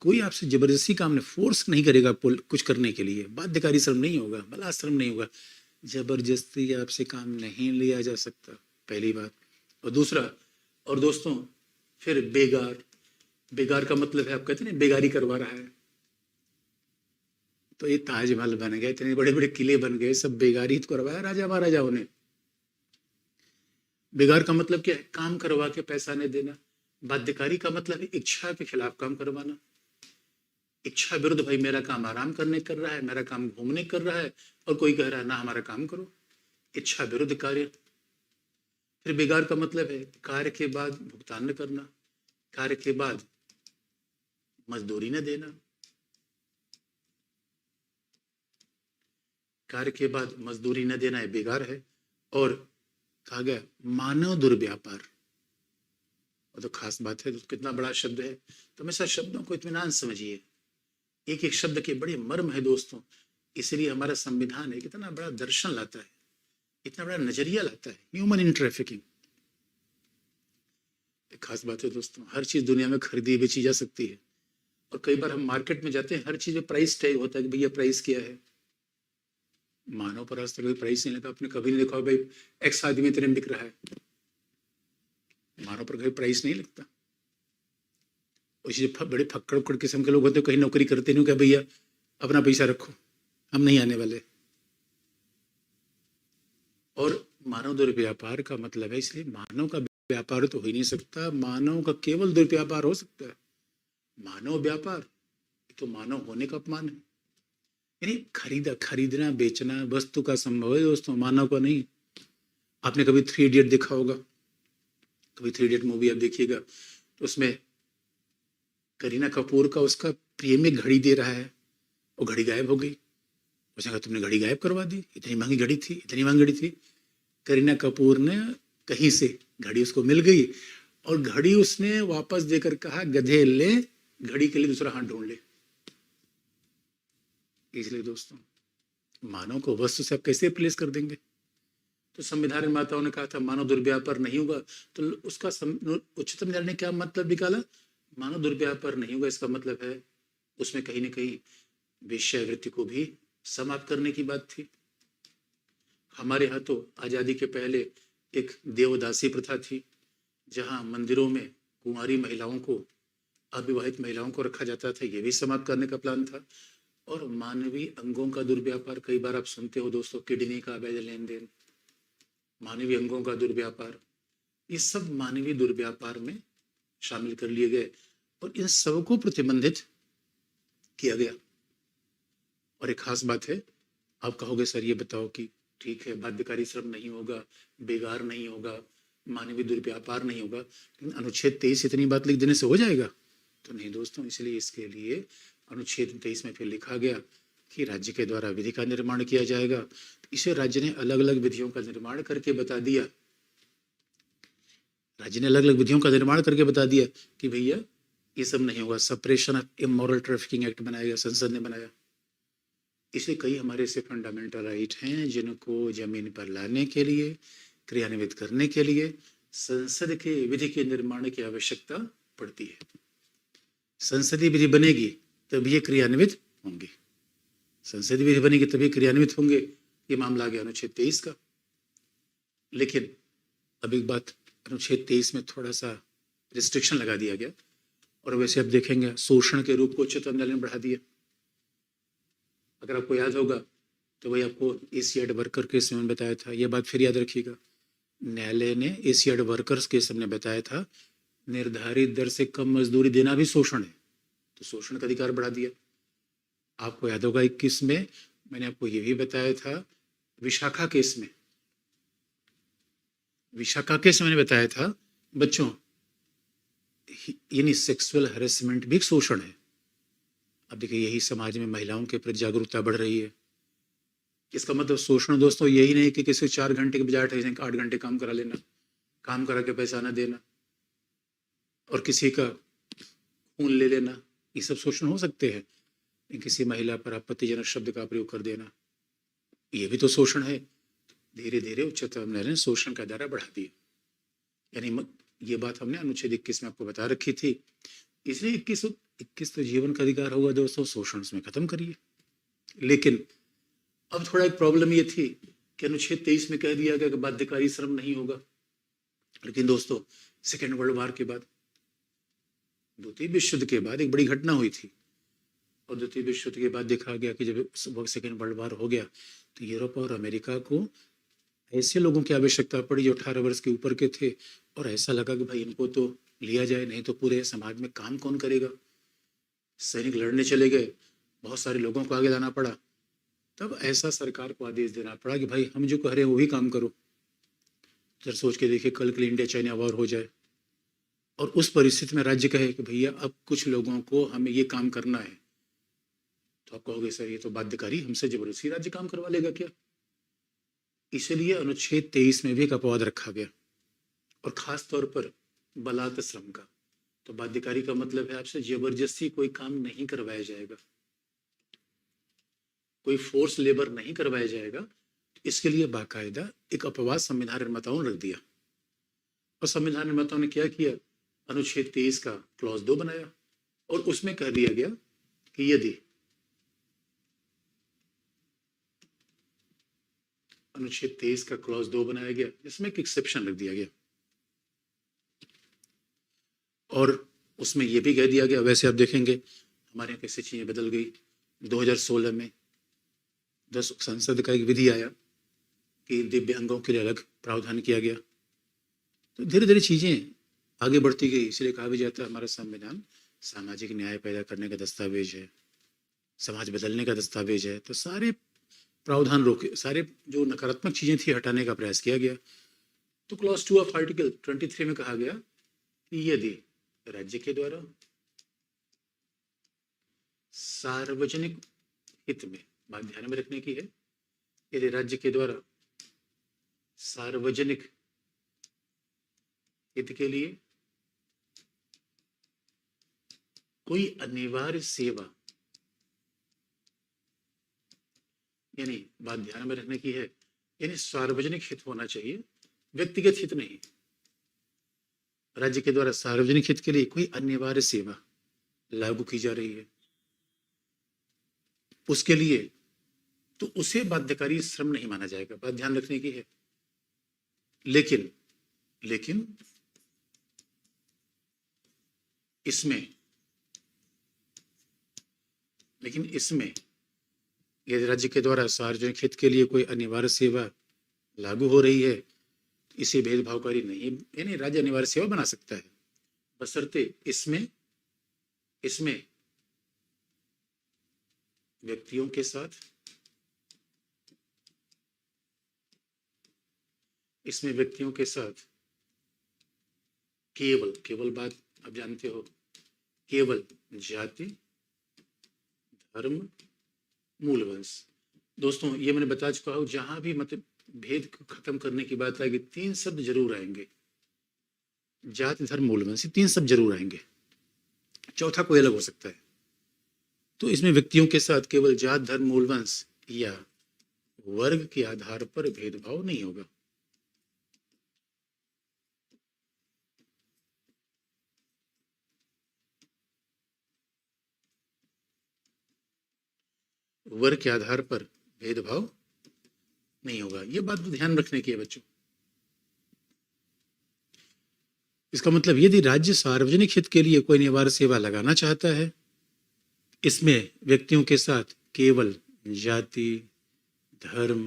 कोई आपसे जबरदस्ती काम नहीं, फोर्स नहीं करेगा कुछ करने के लिए, बाध्यकारी श्रम नहीं होगा, बलाश्रम नहीं होगा। जबरदस्ती आपसे काम नहीं लिया जा सकता, पहली बात। और दूसरा, और दोस्तों फिर बेगार, बेगार का मतलब है, आप कहते हैं बेगारी करवा रहा है। तो ये ताजमहल बन गए, इतने बड़े बड़े किले बन गए, सब बेगारी तो करवाया राजा महाराजाओं ने। बेगार का मतलब क्या है? काम करवा के पैसा नहीं देना। बाध्यकारी का मतलब है इच्छा के खिलाफ काम करवाना। इच्छा विरुद्ध, भाई मेरा काम आराम करने कर रहा है, मेरा काम घूमने कर रहा है, और कोई कह रहा है ना हमारा काम करो, इच्छा विरुद्ध कार्य। फिर बेगार का मतलब है कार्य के बाद भुगतान न करना, कार्य के बाद मजदूरी न देना, कार्य के बाद मजदूरी न देना ये बेकार है। और कहा गया मानव दुर्व्यापार, और तो खास बात है, तो कितना बड़ा शब्द है, तो हमेशा शब्दों को इत्मीनान समझिए, एक एक शब्द के बड़े मर्म है दोस्तों। इसलिए हमारा संविधान है कितना बड़ा दर्शन लाता है, इतना बड़ा नजरिया लाता है, ह्यूमन इन ट्रैफिकिंग। एक खास बात है दोस्तों, हर चीज दुनिया में खरीदी बेची जा सकती है, और कई बार हम मार्केट में जाते हैं, हर चीज में प्राइस टैग होता है कि भैया प्राइस क्या है। मानव पर आज तक कोई प्राइस नहीं लगा, आपने कभी नहीं देखा भाई एक्स आदमी इतने में बिक रहा है, मानव पर कभी प्राइस नहीं लगता। और बड़े फक्कड़ उक्कड़ किस्म के लोग होते हैं, कहीं नौकरी करते नहीं, क्या भैया अपना पैसा रखो, हम नहीं आने वाले। और मानव दुर्व्यापार का मतलब है, इसलिए मानव का व्यापार तो हो ही नहीं सकता, मानव का केवल दुर्व्यापार हो सकता है। मानव व्यापार तो मानव होने का अपमान है, यानी खरीदना बेचना वस्तु का संभव है दोस्तों, मानव का नहीं। आपने कभी 3 इडियट देखा होगा, कभी 3 इडियट मूवी आप देखिएगा, तो उसमें करीना कपूर का उसका प्रेमी घड़ी दे रहा है, वो घड़ी गायब हो गई। उसने कहा तुमने घड़ी गायब करवा दी, इतनी महंगी घड़ी थी, इतनी महंगी घड़ी थी। करीना कपूर ने कहीं से घड़ी उसको मिल गई, और घड़ी उसने वापस देकर कहा गधे ले, घड़ी के लिए दूसरा हाथ ढूंढ ले। इसलिए दोस्तों मानव को वस्तु से आप कैसे रिप्लेस कर देंगे। तो संविधान निर्माताओं ने कहा था मानव दुर्व्यापार नहीं होगा, तो उसका उच्चतम न्यायालय ने क्या मतलब निकाला, मानव दुर्व्यापार नहीं होगा, इसका मतलब है उसमें कहीं ना कहीं वेश्यावृत्ति को भी समाप्त करने की बात थी। हमारे यहाँ तो आजादी के पहले एक देवदासी प्रथा थी, जहाँ मंदिरों में कुंवारी महिलाओं को, अविवाहित महिलाओं को रखा जाता था, ये भी समाप्त करने का प्लान था। और मानवीय अंगों का दुर्व्यापार, कई बार आप सुनते हो दोस्तों, किडनी का अवैध लेन देन, मानवीय अंगों का दुर्व्यापार, ये सब मानवीय दुर्व्यापार में शामिल कर लिए गए, और इन सबको प्रतिबंधित किया गया। और एक खास बात है, आप कहोगे सर ये बताओ कि ठीक है बाध्यकारी श्रम नहीं होगा, बेगार नहीं होगा, मानवीय दुर्व्यापार नहीं होगा, लेकिन अनुच्छेद 23 इतनी बात लिख देने से हो जाएगा? तो नहीं दोस्तों, इसलिए इसके लिए अनुच्छेद 23 में फिर लिखा गया कि राज्य के द्वारा विधि का निर्माण किया जाएगा। इसे राज्य ने अलग अलग विधियों का निर्माण करके बता दिया, राज्य ने अलग अलग विधियों का निर्माण करके बता दिया कि भैया ये सब नहीं होगा। Suppression of immoral trafficking act बनाया गया, संसद ने बनाया। इसलिए कई हमारे से फंडामेंटल राइट हैं जिनको जमीन पर लाने के लिए, क्रियान्वित करने के लिए संसद के विधि के निर्माण की आवश्यकता पड़ती है। संसदीय विधि बनेगी तभी ये क्रियान्वित होंगे, संसदीय विधि बनेगी तभी क्रियान्वित होंगे। ये मामला आ गया अनुच्छेद 23 का। लेकिन अब एक बात, अनुच्छेद 23 में थोड़ा सा रिस्ट्रिक्शन लगा दिया गया, और वैसे आप देखेंगे शोषण के रूप को उच्चतम न्यायालय ने बढ़ा दिया। अगर आपको याद होगा तो वही आपको एशियाड वर्कर केस में बताया था, ये बात फिर याद रखिएगा। न्यायालय ने एशियाड वर्कर्स केस में बताया था निर्धारित दर से कम मजदूरी देना भी शोषण है, तो शोषण का अधिकार बढ़ा दिया। आपको याद होगा 21 में मैंने आपको ये भी बताया था, विशाखा केस में, विशाखा केस में मैंने बताया था बच्चों, यानी सेक्सुअल हैरेसमेंट भी एक शोषण है। अब देखिए यही समाज में महिलाओं के प्रति जागरूकता बढ़ रही है। इसका मतलब शोषण दोस्तों यही नहीं कि किसी 4 घंटे के बजाय 8 घंटे काम करा लेना, काम करा के पैसा ना देना, और किसी का खून ले लेना, ये सब शोषण हो सकते हैं। किसी महिला पर आपत्तिजनक शब्द का प्रयोग कर देना, ये भी तो शोषण है। धीरे धीरे उच्चतम न्यायालय ने शोषण का दायरा बढ़ा दिया। यानी ये बात हमने अनुच्छेद 21 में आपको बता रखी थी। इसलिए 21 तो जीवन का अधिकार होगा दोस्तों, शोषण में खत्म करिए। लेकिन अब थोड़ा एक प्रॉब्लम ये थी कि अनुच्छेद 23 में कह दिया गया कि बाध्यकारी श्रम नहीं होगा। लेकिन दोस्तों सेकेंड वर्ल्ड वॉर के बाद, द्वितीय विश्व युद्ध के बाद एक बड़ी घटना हुई थी, और द्वितीय विश्व युद्ध के बाद देखा गया कि जब सेकेंड वर्ल्ड वॉर हो गया तो यूरोप और अमेरिका को ऐसे लोगों की आवश्यकता पड़ी जो 18 वर्ष के ऊपर के थे, और ऐसा लगा कि भाई इनको तो लिया जाए, नहीं तो पूरे समाज में काम कौन करेगा। सैनिक लड़ने चले गए, बहुत सारे लोगों को आगे लाना पड़ा। तब ऐसा सरकार को आदेश देना पड़ा कि भाई हम जो कह रहे हैं वो भी काम करो। जरा सोच के देखिए, कल के लिए इंडिया चाइना वॉर हो जाए और उस परिस्थिति में राज्य कहे कि भैया अब कुछ लोगों को हमें ये काम करना है, तो आप कहोगे सर ये तो बाध्यकारी, हमसे जबरदस्ती राज्य काम करवा लेगा क्या? इसलिए अनुच्छेद 23 में भी एक अपवाद रखा गया, और खास तौर पर बलात् श्रम का। तो बाध्यकारी का मतलब है आपसे जबरदस्ती कोई काम नहीं करवाया जाएगा, कोई फोर्स लेबर नहीं करवाया जाएगा। इसके लिए बाकायदा एक अपवाद संविधान निर्माताओं ने रख दिया। और संविधान निर्माताओं ने क्या किया, अनुच्छेद 23 का क्लॉज 2 बनाया, और उसमें कह दिया गया कि यदि अनुच्छेद 23 का क्लॉज 2 बनाया गया, जिसमें एक एक्सेप्शन रख दिया गया, और उसमें यह भी कह दिया गया, वैसे आप देखेंगे हमारे यहाँ कैसे चीजें बदल गई। 2016 में 10 संसद का एक विधि आया कि दिव्यांगों के लिए अलग प्रावधान किया गया। तो धीरे धीरे चीजें आगे बढ़ती गई। इसलिए कहा भी जाता है हमारा संविधान सामाजिक न्याय पैदा करने का दस्तावेज है, समाज बदलने का दस्तावेज है। तो सारे प्रावधान रोके, सारे जो नकारात्मक चीजें थी हटाने का प्रयास किया गया। तो क्लॉज 2 ऑफ आर्टिकल 23 में कहा गया कि यदि राज्य के द्वारा सार्वजनिक हित में, बात ध्यान में रखने की है, यदि राज्य के द्वारा सार्वजनिक हित के लिए कोई अनिवार्य सेवा, यानी बात ध्यान में रखने की है, यानी सार्वजनिक हित होना चाहिए, व्यक्तिगत हित नहीं। राज्य के द्वारा सार्वजनिक हित के लिए कोई अनिवार्य सेवा लागू की जा रही है उसके लिए, तो उसे बाध्यकारी श्रम नहीं माना जाएगा। बात ध्यान रखने की है। लेकिन इसमें यदि राज्य के द्वारा सार्वजनिक हित के लिए कोई अनिवार्य सेवा लागू हो रही है, इसे भेदभावकारी नहीं, यानी राज्य अनिवार्य सेवा बना सकता है, बशर्ते इसमें व्यक्तियों के साथ केवल बात आप जानते हो, केवल जाति, धर्म, मूल वंश। दोस्तों ये मैंने बता चुका हूं, जहां भी मतलब भेद को खत्म करने की बात आएगी, 3 शब्द जरूर आएंगे, जाति, धर्म, मूल वंश, 3 शब्द जरूर आएंगे, चौथा कोई अलग हो सकता है। तो इसमें व्यक्तियों के साथ केवल जात, धर्म, मूल वंश या वर्ग के आधार पर भेदभाव नहीं होगा। वर्ग के आधार पर भेदभाव नहीं होगा। ये बात ध्यान रखने की है बच्चों। इसका मतलब यदि राज्य सार्वजनिक हित के लिए कोई अनिवार्य सेवा लगाना चाहता है, इसमें व्यक्तियों के साथ केवल जाति, धर्म,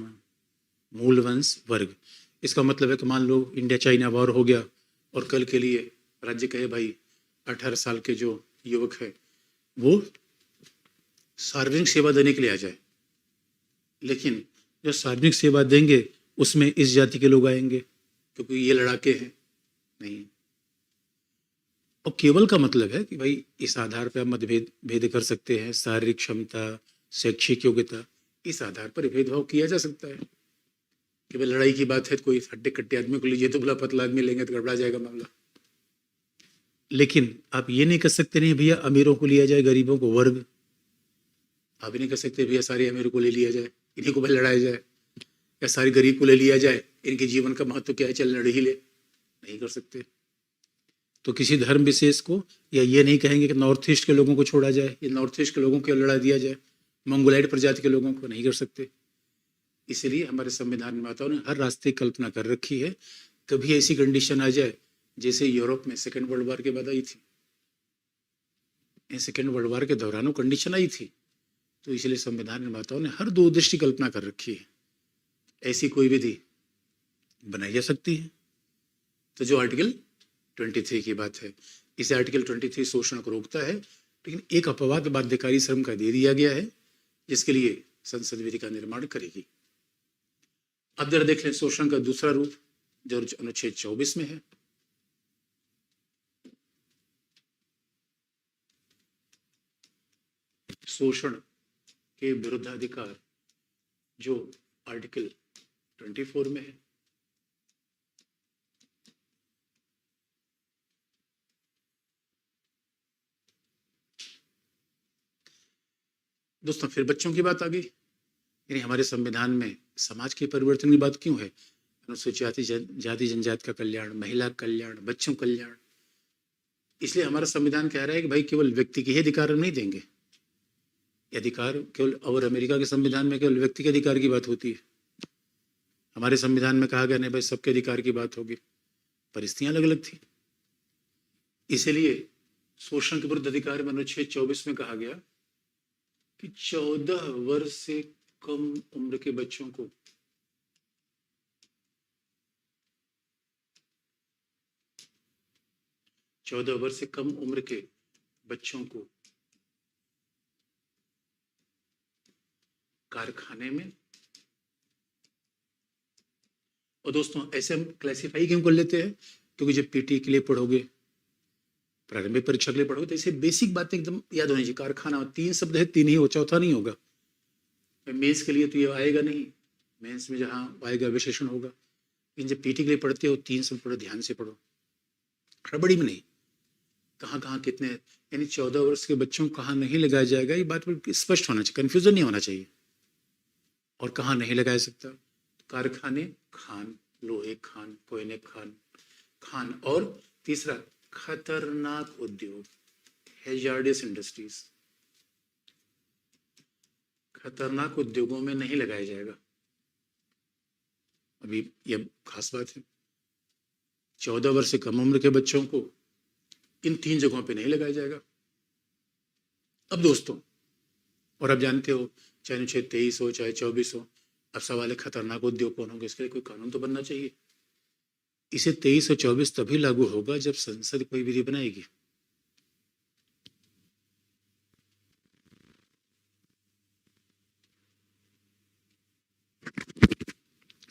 मूल वंश, वर्ग। इसका मतलब है कि मान लो इंडिया चाइना वॉर हो गया और कल के लिए राज्य कहे भाई 18 साल के जो युवक है वो सार्वजनिक सेवा देने के लिए आ जाए, लेकिन जो सार्वजनिक सेवा देंगे उसमें इस जाति के लोग आएंगे क्योंकि ये लड़ाके हैं, नहीं। और केवल का मतलब है कि भाई इस आधार पर आप मतभेद कर सकते हैं, शारीरिक क्षमता, शैक्षिक योग्यता, इस आधार पर भेदभाव किया जा सकता है। कि भाई लड़ाई की बात है तो कोई हड्डे कट्टे आदमी को लीजिए तो भला पतला आदमी लेंगे तो गड़बड़ा जाएगा मामला। लेकिन आप ये नहीं कर सकते नहीं भैया अमीरों को लिया जाए, गरीबों को वर्ग। आप नहीं कर सकते भैया सारे अमीरों को ले लिया जाए, इन्हीं को भाई लड़ाया जाए, या सारे गरीब को ले लिया जाए, इनके जीवन का महत्व क्या है, चल लड़ ही ले। नहीं कर सकते। तो किसी धर्म विशेष को, या ये नहीं कहेंगे कि नॉर्थ ईस्ट के लोगों को छोड़ा जाए, या नॉर्थ ईस्ट के लोगों को लड़ा दिया जाए, मंगोलाइड प्रजाति के लोगों को नहीं कर सकते। इसलिए हमारे संविधान निर्माताओं ने हर रास्ते की कल्पना कर रखी है, कभी ऐसी कंडीशन आ जाए जैसे यूरोप में सेकेंड वर्ल्ड वॉर के बाद आई थी। सेकेंड वर्ल्ड वॉर के दौरान वो कंडीशन आई थी, तो इसलिए संविधान निर्माताओं ने हर दो दृष्टि कल्पना कर रखी है, ऐसी कोई विधि बनाई जा सकती है। तो जो आर्टिकल 23 की बात है, इस आर्टिकल 23 शोषण को रोकता है, लेकिन एक अपवाद बाध्यकारी श्रम का दे दिया गया है, जिसके लिए संसद विधि का निर्माण करेगी। अब जरा देख लें शोषण का दूसरा रूप जो अनुच्छेद 24 में है। शोषण के विरुद्धाधिकार जो आर्टिकल 24 में है। दोस्तों फिर बच्चों की बात आ गई, यानी हमारे संविधान में समाज के परिवर्तन की बात क्यों है? अनुसूचित जाति जनजाति का कल्याण, महिला कल्याण, बच्चों कल्याण। इसलिए हमारा संविधान कह रहा है कि भाई केवल व्यक्ति के ही अधिकार हम नहीं देंगे, अधिकार केवल, और अमेरिका के संविधान में केवल व्यक्ति के अधिकार की बात होती है। हमारे संविधान में कहा गया नहीं भाई सबके अधिकार की बात होगी, परिस्थितियां अलग अलग थी। इसीलिए शोषण के विरुद्ध अधिकार में अनुच्छेद 24 में कहा गया कि 14 वर्ष से कम उम्र के बच्चों को 14 वर्ष से कम उम्र के बच्चों को कारखाने में, और दोस्तों ऐसे हम क्लासिफाई क्यों कर लेते हैं? क्योंकि जब पीटी के लिए पढ़ोगे, प्रारंभिक परीक्षा के लिए पढ़ोगे, तो ऐसे बेसिक बातें एकदम याद होनी चाहिए। कारखाना 3 शब्द है, 3 ही हो, चौथा नहीं होगा। मेंस के लिए तो ये आएगा नहीं, मेंस में जहाँ आएगा विशेषण होगा। लेकिन जब पीटी के लिए पढ़ते हो 3 शब्द पढ़ो, ध्यान से पढ़ो, हड़बड़ी में नहीं। कहाँ कहाँ कितने, यानी 14 वर्ष के बच्चों को कहाँ नहीं लगाया जाएगा, ये बात पर स्पष्ट होना चाहिए, कन्फ्यूजन नहीं होना चाहिए। और कहाँ नहीं लगाया सकता? कारखाने, खान, लोहे खान, कोयले खान, और तीसरा खतरनाक उद्योग, हैजार्डियस इंडस्ट्रीज, खतरनाक उद्योगों में नहीं लगाया जाएगा। अभी यह खास बात है, 14 वर्ष से कम उम्र के बच्चों को इन 3 जगहों पे नहीं लगाया जाएगा। अब दोस्तों, और अब जानते हो चाहे अनुच्छेद 23 हो चाहे 24 हो, अब सवाल है खतरनाक उद्योग कौन होंगे, इसके लिए कोई कानून तो बनना चाहिए। इसे 23 और 24 तभी लागू होगा जब संसद कोई विधि बनाएगी।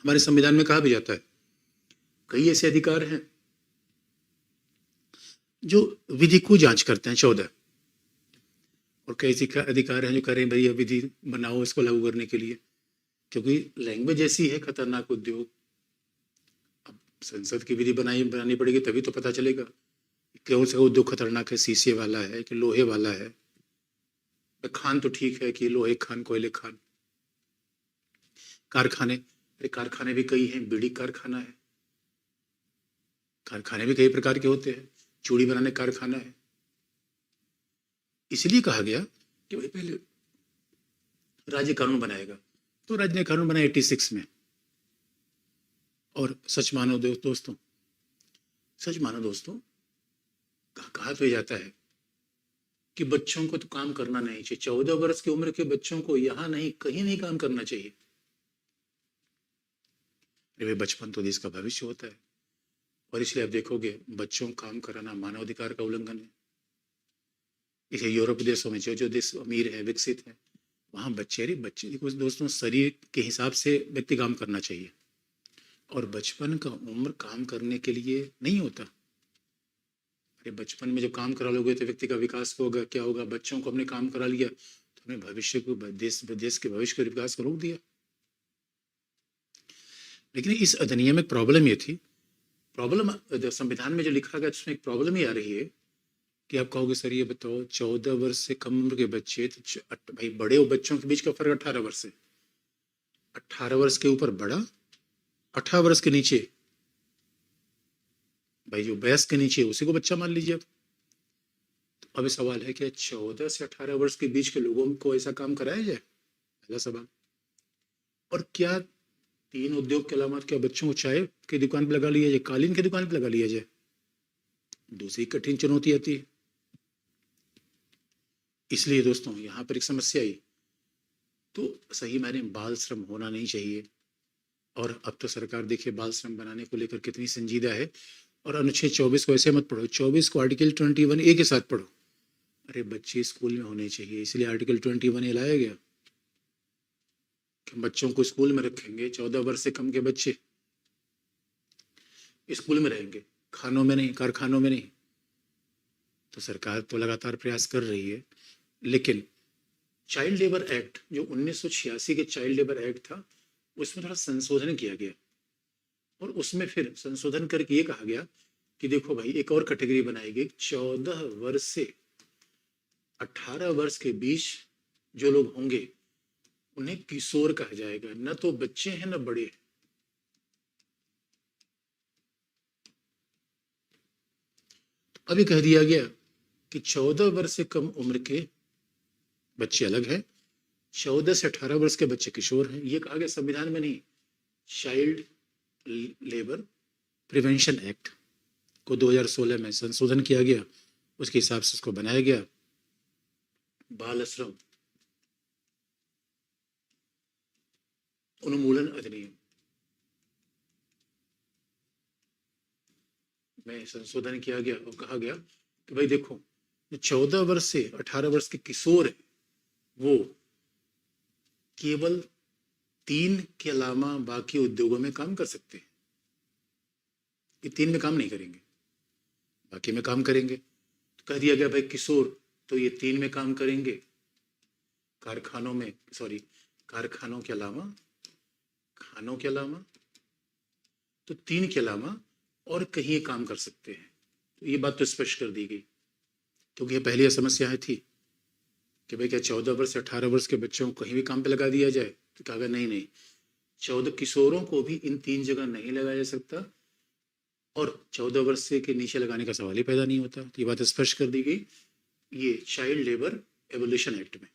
हमारे संविधान में कहा भी जाता है कई ऐसे अधिकार हैं जो विधि को जांच करते हैं, 14, और कई ऐसे अधिकार हैं जो करें भाई ये विधि बनाओ इसको लागू करने के लिए, क्योंकि लैंग्वेज ऐसी है खतरनाक उद्योग। अब संसद की विधि बनानी पड़ेगी तभी तो पता चलेगा कौन सा उद्योग खतरनाक है, शीशे वाला है कि लोहे वाला है। खान तो ठीक है कि लोहे खान, कोयले खान। कारखाने, अरे कारखाने भी कई हैं, बीड़ी कारखाना है, कारखाने भी कई प्रकार के होते हैं, चूड़ी बनाने कारखाना है। इसलिए कहा गया कि भाई पहले राज्य कानून बनाएगा, तो राज्य ने कानून बनाया 86 में। और सच मानो दोस्तों, सच मानो दोस्तों, कहा तो जाता है कि बच्चों को तो काम करना नहीं चाहिए। 14 वर्ष की उम्र के बच्चों को यहाँ नहीं कहीं नहीं काम करना चाहिए। वे बचपन तो देश का भविष्य होता है, और इसलिए आप देखोगे बच्चों को काम कराना मानवाधिकार का उल्लंघन है। इसे यूरोपीय देशों में जो जो देश अमीर है, विकसित है, वहाँ बच्चे कुछ दोस्तों शरीर के हिसाब से व्यक्ति काम करना चाहिए, और बचपन का उम्र काम करने के लिए नहीं होता। अरे बचपन में जब काम करा लोगे तो व्यक्ति का विकास होगा, क्या होगा? बच्चों को हमने काम करा लिया तो हमने भविष्य को, देश के भविष्य के विकास को रोक दिया। लेकिन इस अधिनियम में प्रॉब्लम ये थी, प्रॉब्लम संविधान में जो लिखा गया उसमें एक प्रॉब्लम ये आ रही है कि आप कहोगे सर ये बताओ 14 वर्ष से कम उम्र के बच्चे, तो भाई बड़े और बच्चों के बीच का फर्क 18 वर्ष है। 18 वर्ष के ऊपर बड़ा, 18 वर्ष के नीचे भाई जो वयस्क के नीचे उसी को बच्चा मान लीजिए। तो अब सवाल है कि 14 से 18 वर्ष के बीच के लोगों को ऐसा काम कराया जाए, पहला सवाल। और क्या 3 उद्योग के अलावा क्या बच्चों को चाय की दुकान पर लगा लिया जाए, कालीन की दुकान पर लगा लिया जाए? दूसरी कठिन चुनौती आती है। इसलिए दोस्तों यहाँ पर एक समस्या आई, तो सही मायने बाल श्रम होना नहीं चाहिए। और अब तो सरकार देखिए बाल श्रम बनाने को लेकर कितनी संजीदा है। और अनुच्छेद 24 को ऐसे मत पढ़ो, 24 को आर्टिकल 21A के साथ पढ़ो। अरे बच्चे स्कूल में होने चाहिए, इसलिए आर्टिकल 21A लाया गया कि बच्चों को स्कूल में रखेंगे। 14 वर्ष से कम के बच्चे स्कूल में रहेंगे, खानों में नहीं, कारखानों में नहीं। तो सरकार तो लगातार प्रयास कर रही है, लेकिन चाइल्ड लेबर एक्ट जो 1986 के चाइल्ड लेबर एक्ट था, उसमें थोड़ा संशोधन किया गया और उसमें फिर संशोधन करके ये कहा गया कि देखो भाई, एक और कैटेगरी बनाई गई, 14 वर्ष से 18 वर्ष के बीच जो लोग होंगे उन्हें किशोर कहा जाएगा, न तो बच्चे हैं न बड़े हैं। अभी कह दिया गया कि 14 वर्ष से कम उम्र के बच्चे अलग हैं, 14 से 18 वर्ष के बच्चे किशोर हैं। ये कहा गया संविधान में नहीं, चाइल्ड लेबर प्रिवेंशन एक्ट को 2016 में संशोधन किया गया, उसके हिसाब से उसको बनाया गया बाल श्रम उन्मूलन अधिनियम में संशोधन किया गया और कहा गया कि भाई देखो, जो 14 वर्ष से 18 वर्ष के किशोर है वो केवल 3 के अलावा बाकी उद्योगों में काम कर सकते हैं। ये 3 में काम नहीं करेंगे, बाकी में काम करेंगे। तो कह दिया गया भाई किशोर तो ये 3 में काम करेंगे, कारखानों के अलावा, खानों के अलावा, तो 3 के अलावा और कहीं काम कर सकते हैं। तो ये बात तो स्पष्ट कर दी गई, क्योंकि ये पहले समस्याएं थी कि भाई क्या 14 वर्ष से 18 वर्ष के बच्चों को कहीं भी काम पे लगा दिया जाए। तो कहा गया नहीं, 14 किशोरों को भी इन 3 जगह नहीं लगाया जा सकता और 14 वर्ष से के नीचे लगाने का सवाल ही पैदा नहीं होता। तो ये बात स्पष्ट कर दी गई ये चाइल्ड लेबर एबोलिशन एक्ट में।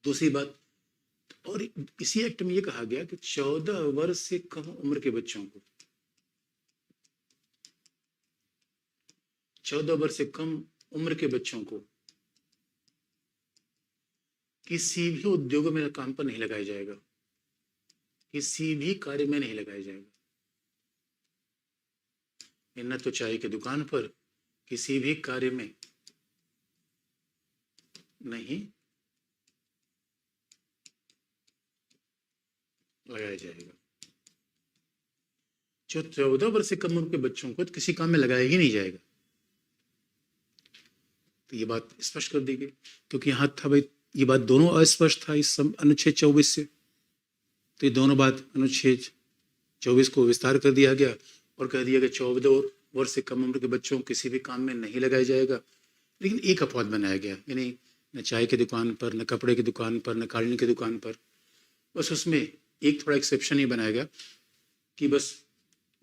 दूसरी बात, और इसी एक्ट में ये कहा गया कि 14 वर्ष से कम उम्र के बच्चों को, 14 वर्ष से कम उम्र के बच्चों को किसी भी उद्योग में काम पर नहीं लगाया जाएगा, किसी भी कार्य में नहीं लगाया जाएगा। न तो चाय की दुकान पर, किसी भी कार्य में नहीं लगाया जाएगा। जो 14 वर्ष से कम उम्र के बच्चों को तो किसी काम में लगाया ही नहीं जाएगा। तो ये बात स्पष्ट कर दी गई, क्योंकि यहाँ था भाई ये बात दोनों अस्पष्ट था इस अनुच्छेद 24 से। तो ये दोनों बात अनुच्छेद 24 को विस्तार कर दिया गया और कह दिया कि 14 वर्ष से कम उम्र के बच्चों को किसी भी काम में नहीं लगाया जाएगा। लेकिन एक अपवाद बनाया गया, यानी न चाय की दुकान पर, न कपड़े की दुकान पर, न कालीन की दुकान पर। बस उसमें एक थोड़ा एक्सेप्शन ही बनाया गया कि बस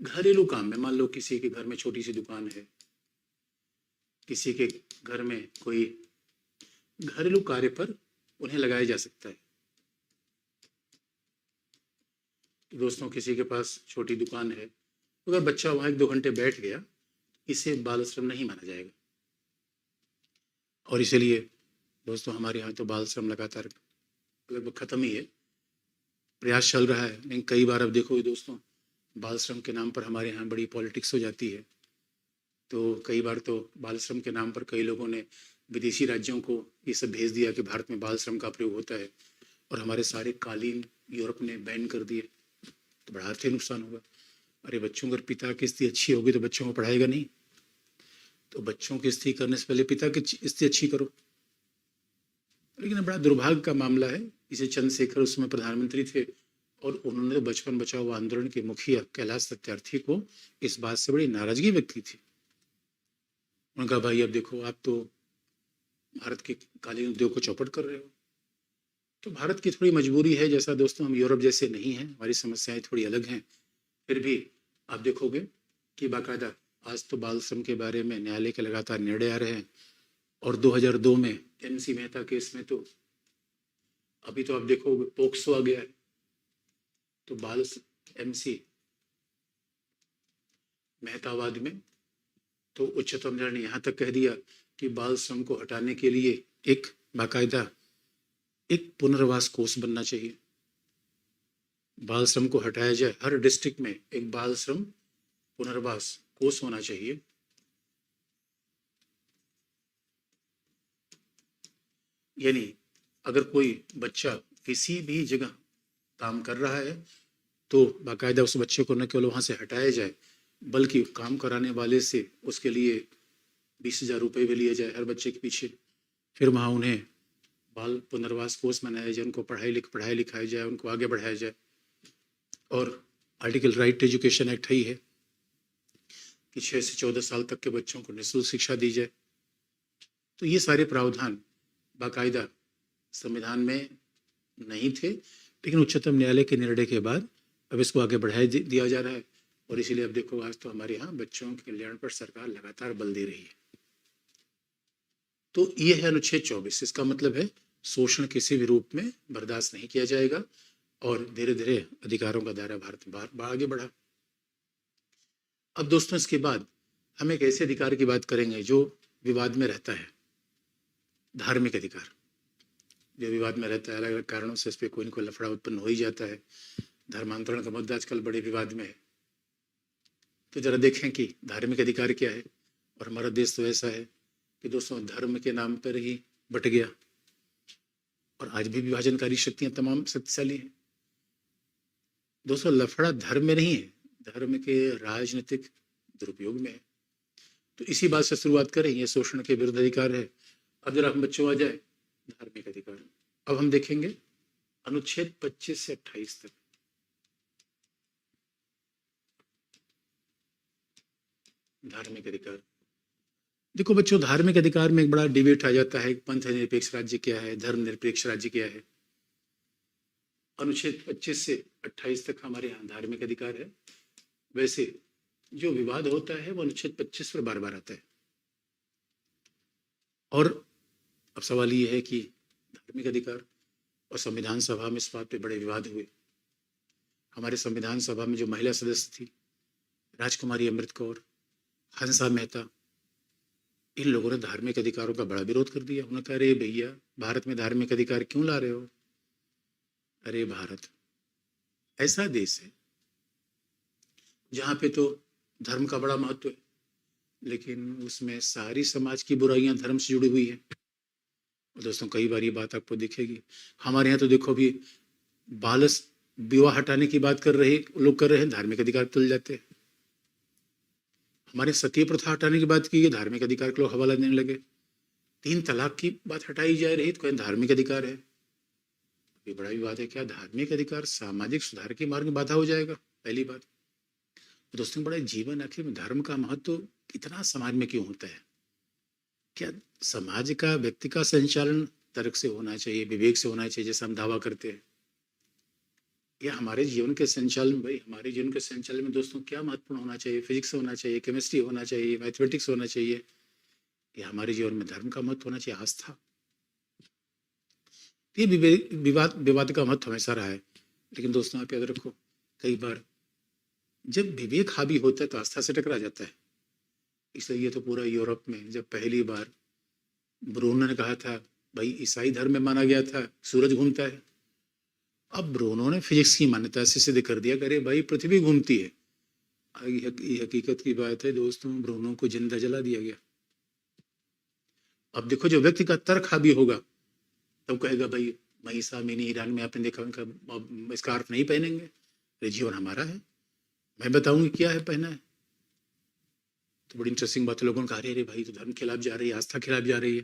घरेलू काम में, मान लो किसी के घर में छोटी सी दुकान है, किसी के घर में कोई घरेलू कार्य पर उन्हें लगाया जा सकता है। दोस्तों, किसी के पास छोटी दुकान है, अगर बच्चा वहां 1-2 घंटे बैठ गया, इसे बाल श्रम नहीं माना जाएगा। और इसीलिए दोस्तों हमारे यहाँ तो बाल श्रम लगातार लगभग खत्म ही है, प्रयास चल रहा है। लेकिन कई बार अब देखोगे दोस्तों, बाल श्रम के नाम पर हमारे यहाँ बड़ी पॉलिटिक्स हो जाती है। तो कई बार तो बाल श्रम के नाम पर कई लोगों ने विदेशी राज्यों को ये सब भेज दिया कि भारत में बाल श्रम का प्रयोग होता है, और हमारे सारे कालीन यूरोप ने बैन कर दिए। तो बड़ा आर्थिक नुकसान होगा। अरे बच्चों अगर पिता की स्थिति अच्छी होगी तो बच्चों को पढ़ाएगा नहीं, तो बच्चों की स्थिति करने से पहले पिता की स्थिति अच्छी करो। लेकिन बड़ा दुर्भाग्य का मामला है, इसे चंद्रशेखर उस समय प्रधानमंत्री थे और उन्होंने तो बचपन बचाओ आंदोलन के मुखिया कैलाश सत्यार्थी को इस बात से बड़ी नाराजगी व्यक्त की थी। उन्होंने कहा भाई अब देखो, आप तो भारत के कालीन उद्योग को चौपट कर रहे हो। तो भारत की थोड़ी मजबूरी है, जैसा दोस्तों हम यूरोप जैसे नहीं हैं, हमारी समस्याएं थोड़ी अलग हैं। फिर भी आप देखोगे कि बाकायदा आज तो बाल श्रम के बारे में न्यायालय के लगातार निर्णय आ रहे हैं। और 2002 में MC मेहता केस में तो अभी तो आप देखोगे पोक्सो आ गया है। तो बाल MC मेहतावाद में तो उच्चतम न्यायालय ने यहाँ तक कह दिया कि बाल श्रम को हटाने के लिए एक बाकायदा एक पुनर्वास कोष बनना चाहिए। बाल श्रम को हटाया जाए, हर डिस्ट्रिक्ट में एक बाल श्रम पुनर्वास कोष होना चाहिए। यानी अगर कोई बच्चा किसी भी जगह काम कर रहा है तो बाकायदा उस बच्चे को न केवल वहाँ से हटाया जाए, बल्कि काम कराने वाले से उसके लिए 20,000 रुपये भी लिए जाए हर बच्चे के पीछे। फिर वहाँ उन्हें बाल पुनर्वास कोर्स बनाया जाए, उनको पढ़ाई लिखाया जाए, उनको आगे बढ़ाया जाए। और article right to education act है ही है कि 6 से 14 साल तक के बच्चों को निःशुल्क शिक्षा दी जाए। तो ये सारे प्रावधान बाकायदा संविधान में नहीं थे, लेकिन उच्चतम न्यायालय के निर्णय के बाद अब इसको आगे दिया जा रहा है। और इसीलिए अब देखो, आज तो हमारे यहाँ बच्चों के कल्याण पर सरकार लगातार बल दे रही है। तो ये है अनुच्छेद 24। इसका मतलब है शोषण किसी भी रूप में बर्दाश्त नहीं किया जाएगा और धीरे धीरे अधिकारों का दायरा भारत में आगे बढ़ा। अब दोस्तों, इसके बाद हम एक ऐसे अधिकार की बात करेंगे जो विवाद में रहता है, धार्मिक अधिकार। जो विवाद में रहता है, अलग अलग कारणों से इस पर कोई न कोई लफड़ा उत्पन्न हो ही जाता है। धर्मांतरण का मुद्दा आजकल बड़े विवाद में है। तो जरा देखें कि धार्मिक अधिकार क्या है। और हमारा देश तो ऐसा है कि दोस्तों, धर्म के नाम पर ही बट गया और आज भी विभाजनकारी शक्तियां तमाम शक्तिशाली हैं। दोस्तों, लफड़ा धर्म में नहीं है, धर्म के राजनीतिक दुरुपयोग में है। तो इसी बात से शुरुआत करें, ये शोषण के विरुद्ध अधिकार है। अब जरा हम बच्चों आ जाए धार्मिक अधिकार। अब हम देखेंगे अनुच्छेद 25 से 28 तक। धार्मिक अधिकार, देखो बच्चों, धार्मिक अधिकार में एक बड़ा डिबेट आ जाता है, पंथ निरपेक्ष राज्य क्या है, धर्म निरपेक्ष राज्य क्या है। अनुच्छेद 25 से 28 तक हमारे यहाँ धार्मिक अधिकार है। वैसे जो विवाद होता है वो अनुच्छेद 25 पर बार बार आता है। और अब सवाल ये है कि धार्मिक अधिकार और संविधान सभा में इस बात पे बड़े विवाद हुए। हमारे संविधान सभा में जो महिला सदस्य थी, राजकुमारी अमृत कौर, हंसा मेहता, इन लोगों ने धार्मिक अधिकारों का बड़ा विरोध कर दिया। उन्होंने कहा, अरे भैया, भारत में धार्मिक अधिकार क्यों ला रहे हो? अरे भारत ऐसा देश है जहाँ पे तो धर्म का बड़ा महत्व है, लेकिन उसमें सारी समाज की बुराइयां धर्म से जुड़ी हुई है। और दोस्तों, कई बार ये बात आपको दिखेगी। हमारे यहाँ तो देखो, अभी बाल विवाह हटाने की बात कर रहे हैं, धार्मिक अधिकार तुल जाते हैं। हमारे सती प्रथा हटाने की बात की, धार्मिक अधिकार के लोग हवाला देने लगे। 3 तलाक की बात हटाई जा रही तो धार्मिक अधिकार है। ये बड़ा विवाद है, क्या धार्मिक अधिकार सामाजिक सुधार के मार्ग में बाधा हो जाएगा? पहली बात। दोस्तों, बड़ा जीवन आखिर में धर्म का महत्व कितना समाज में क्यों होता है? क्या समाज का, व्यक्ति का संचालन तर्क से होना चाहिए, विवेक से होना चाहिए, जैसा हम दावा करते हैं? या हमारे जीवन के संचालन में दोस्तों क्या महत्वपूर्ण होना चाहिए? फिजिक्स होना चाहिए, केमिस्ट्री होना चाहिए, मैथमेटिक्स होना चाहिए, या हमारे जीवन में धर्म का महत्व होना चाहिए, आस्था? ये विवाद का महत्व हमेशा रहा है। लेकिन दोस्तों, आप याद रखो, कई बार जब विवेक हावी होता है तो आस्था से टकरा जाता है। इसलिए ये तो पूरा यूरोप में जब पहली बार ब्रूनो ने कहा था, भाई ईसाई धर्म में माना गया था सूरज घूमता है, अब ब्रूनो ने फिजिक्स की मान्यता से सिद्ध कर दिया, करे भाई पृथ्वी घूमती है। ये हकीकत की बात है दोस्तों, ब्रूनो को जिंदा जला दिया गया। अब देखो, जो व्यक्ति का तर्क हावी होगा तब कहेगा, भाई महिसा मिनी ईरान में आपने देखा उनका स्कार्फ नहीं पहनेंगे, ये जीवन हमारा है, मैं बताऊंगी क्या है पहना है। तो बड़ी इंटरेस्टिंग बात है, लोगों ने कहा, अरे भाई तो धर्म खिलाफ जा रही है, आस्था खिलाफ जा रही है।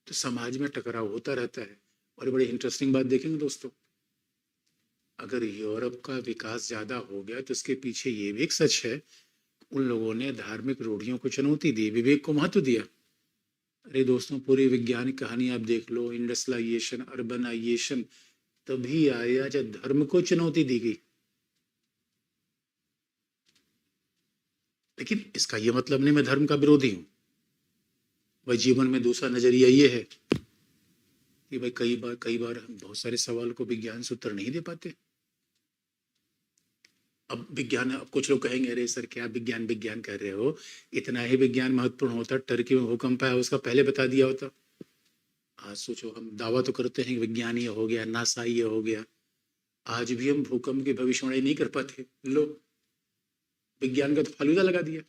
तो समाज में टकराव होता रहता है। और बड़ी इंटरेस्टिंग बात देखेंगे दोस्तों, अगर यूरोप का विकास ज्यादा हो गया तो इसके पीछे ये भी एक सच है, उन लोगों ने धार्मिक रूढ़ियों को चुनौती दी, विवेक को महत्व दिया। अरे दोस्तों, पूरी वैज्ञानिक कहानी आप देख लो, इंडस्ट्रियलाइजेशन, अर्बनाइजेशन तभी आया जब धर्म को चुनौती दी गई। लेकिन इसका यह मतलब नहीं मैं धर्म का विरोधी हूं। भाई जीवन में दूसरा नजरिया ये है कि भाई कई बार हम बहुत सारे सवाल को विज्ञान से उत्तर नहीं दे पाते। अब कुछ लोग कहेंगे, अरे सर क्या विज्ञान कर रहे हो, इतना ही विज्ञान महत्वपूर्ण होता, टर्की में भूकंप आया उसका पहले बता दिया होता। आज सोचो, हम दावा तो करते हैं कि विज्ञान ये हो गया, नासा ये हो गया, आज भी हम भूकंप की भविष्यवाणी नहीं कर पाते। लो, विज्ञान का तो फालूदा लगा दिया।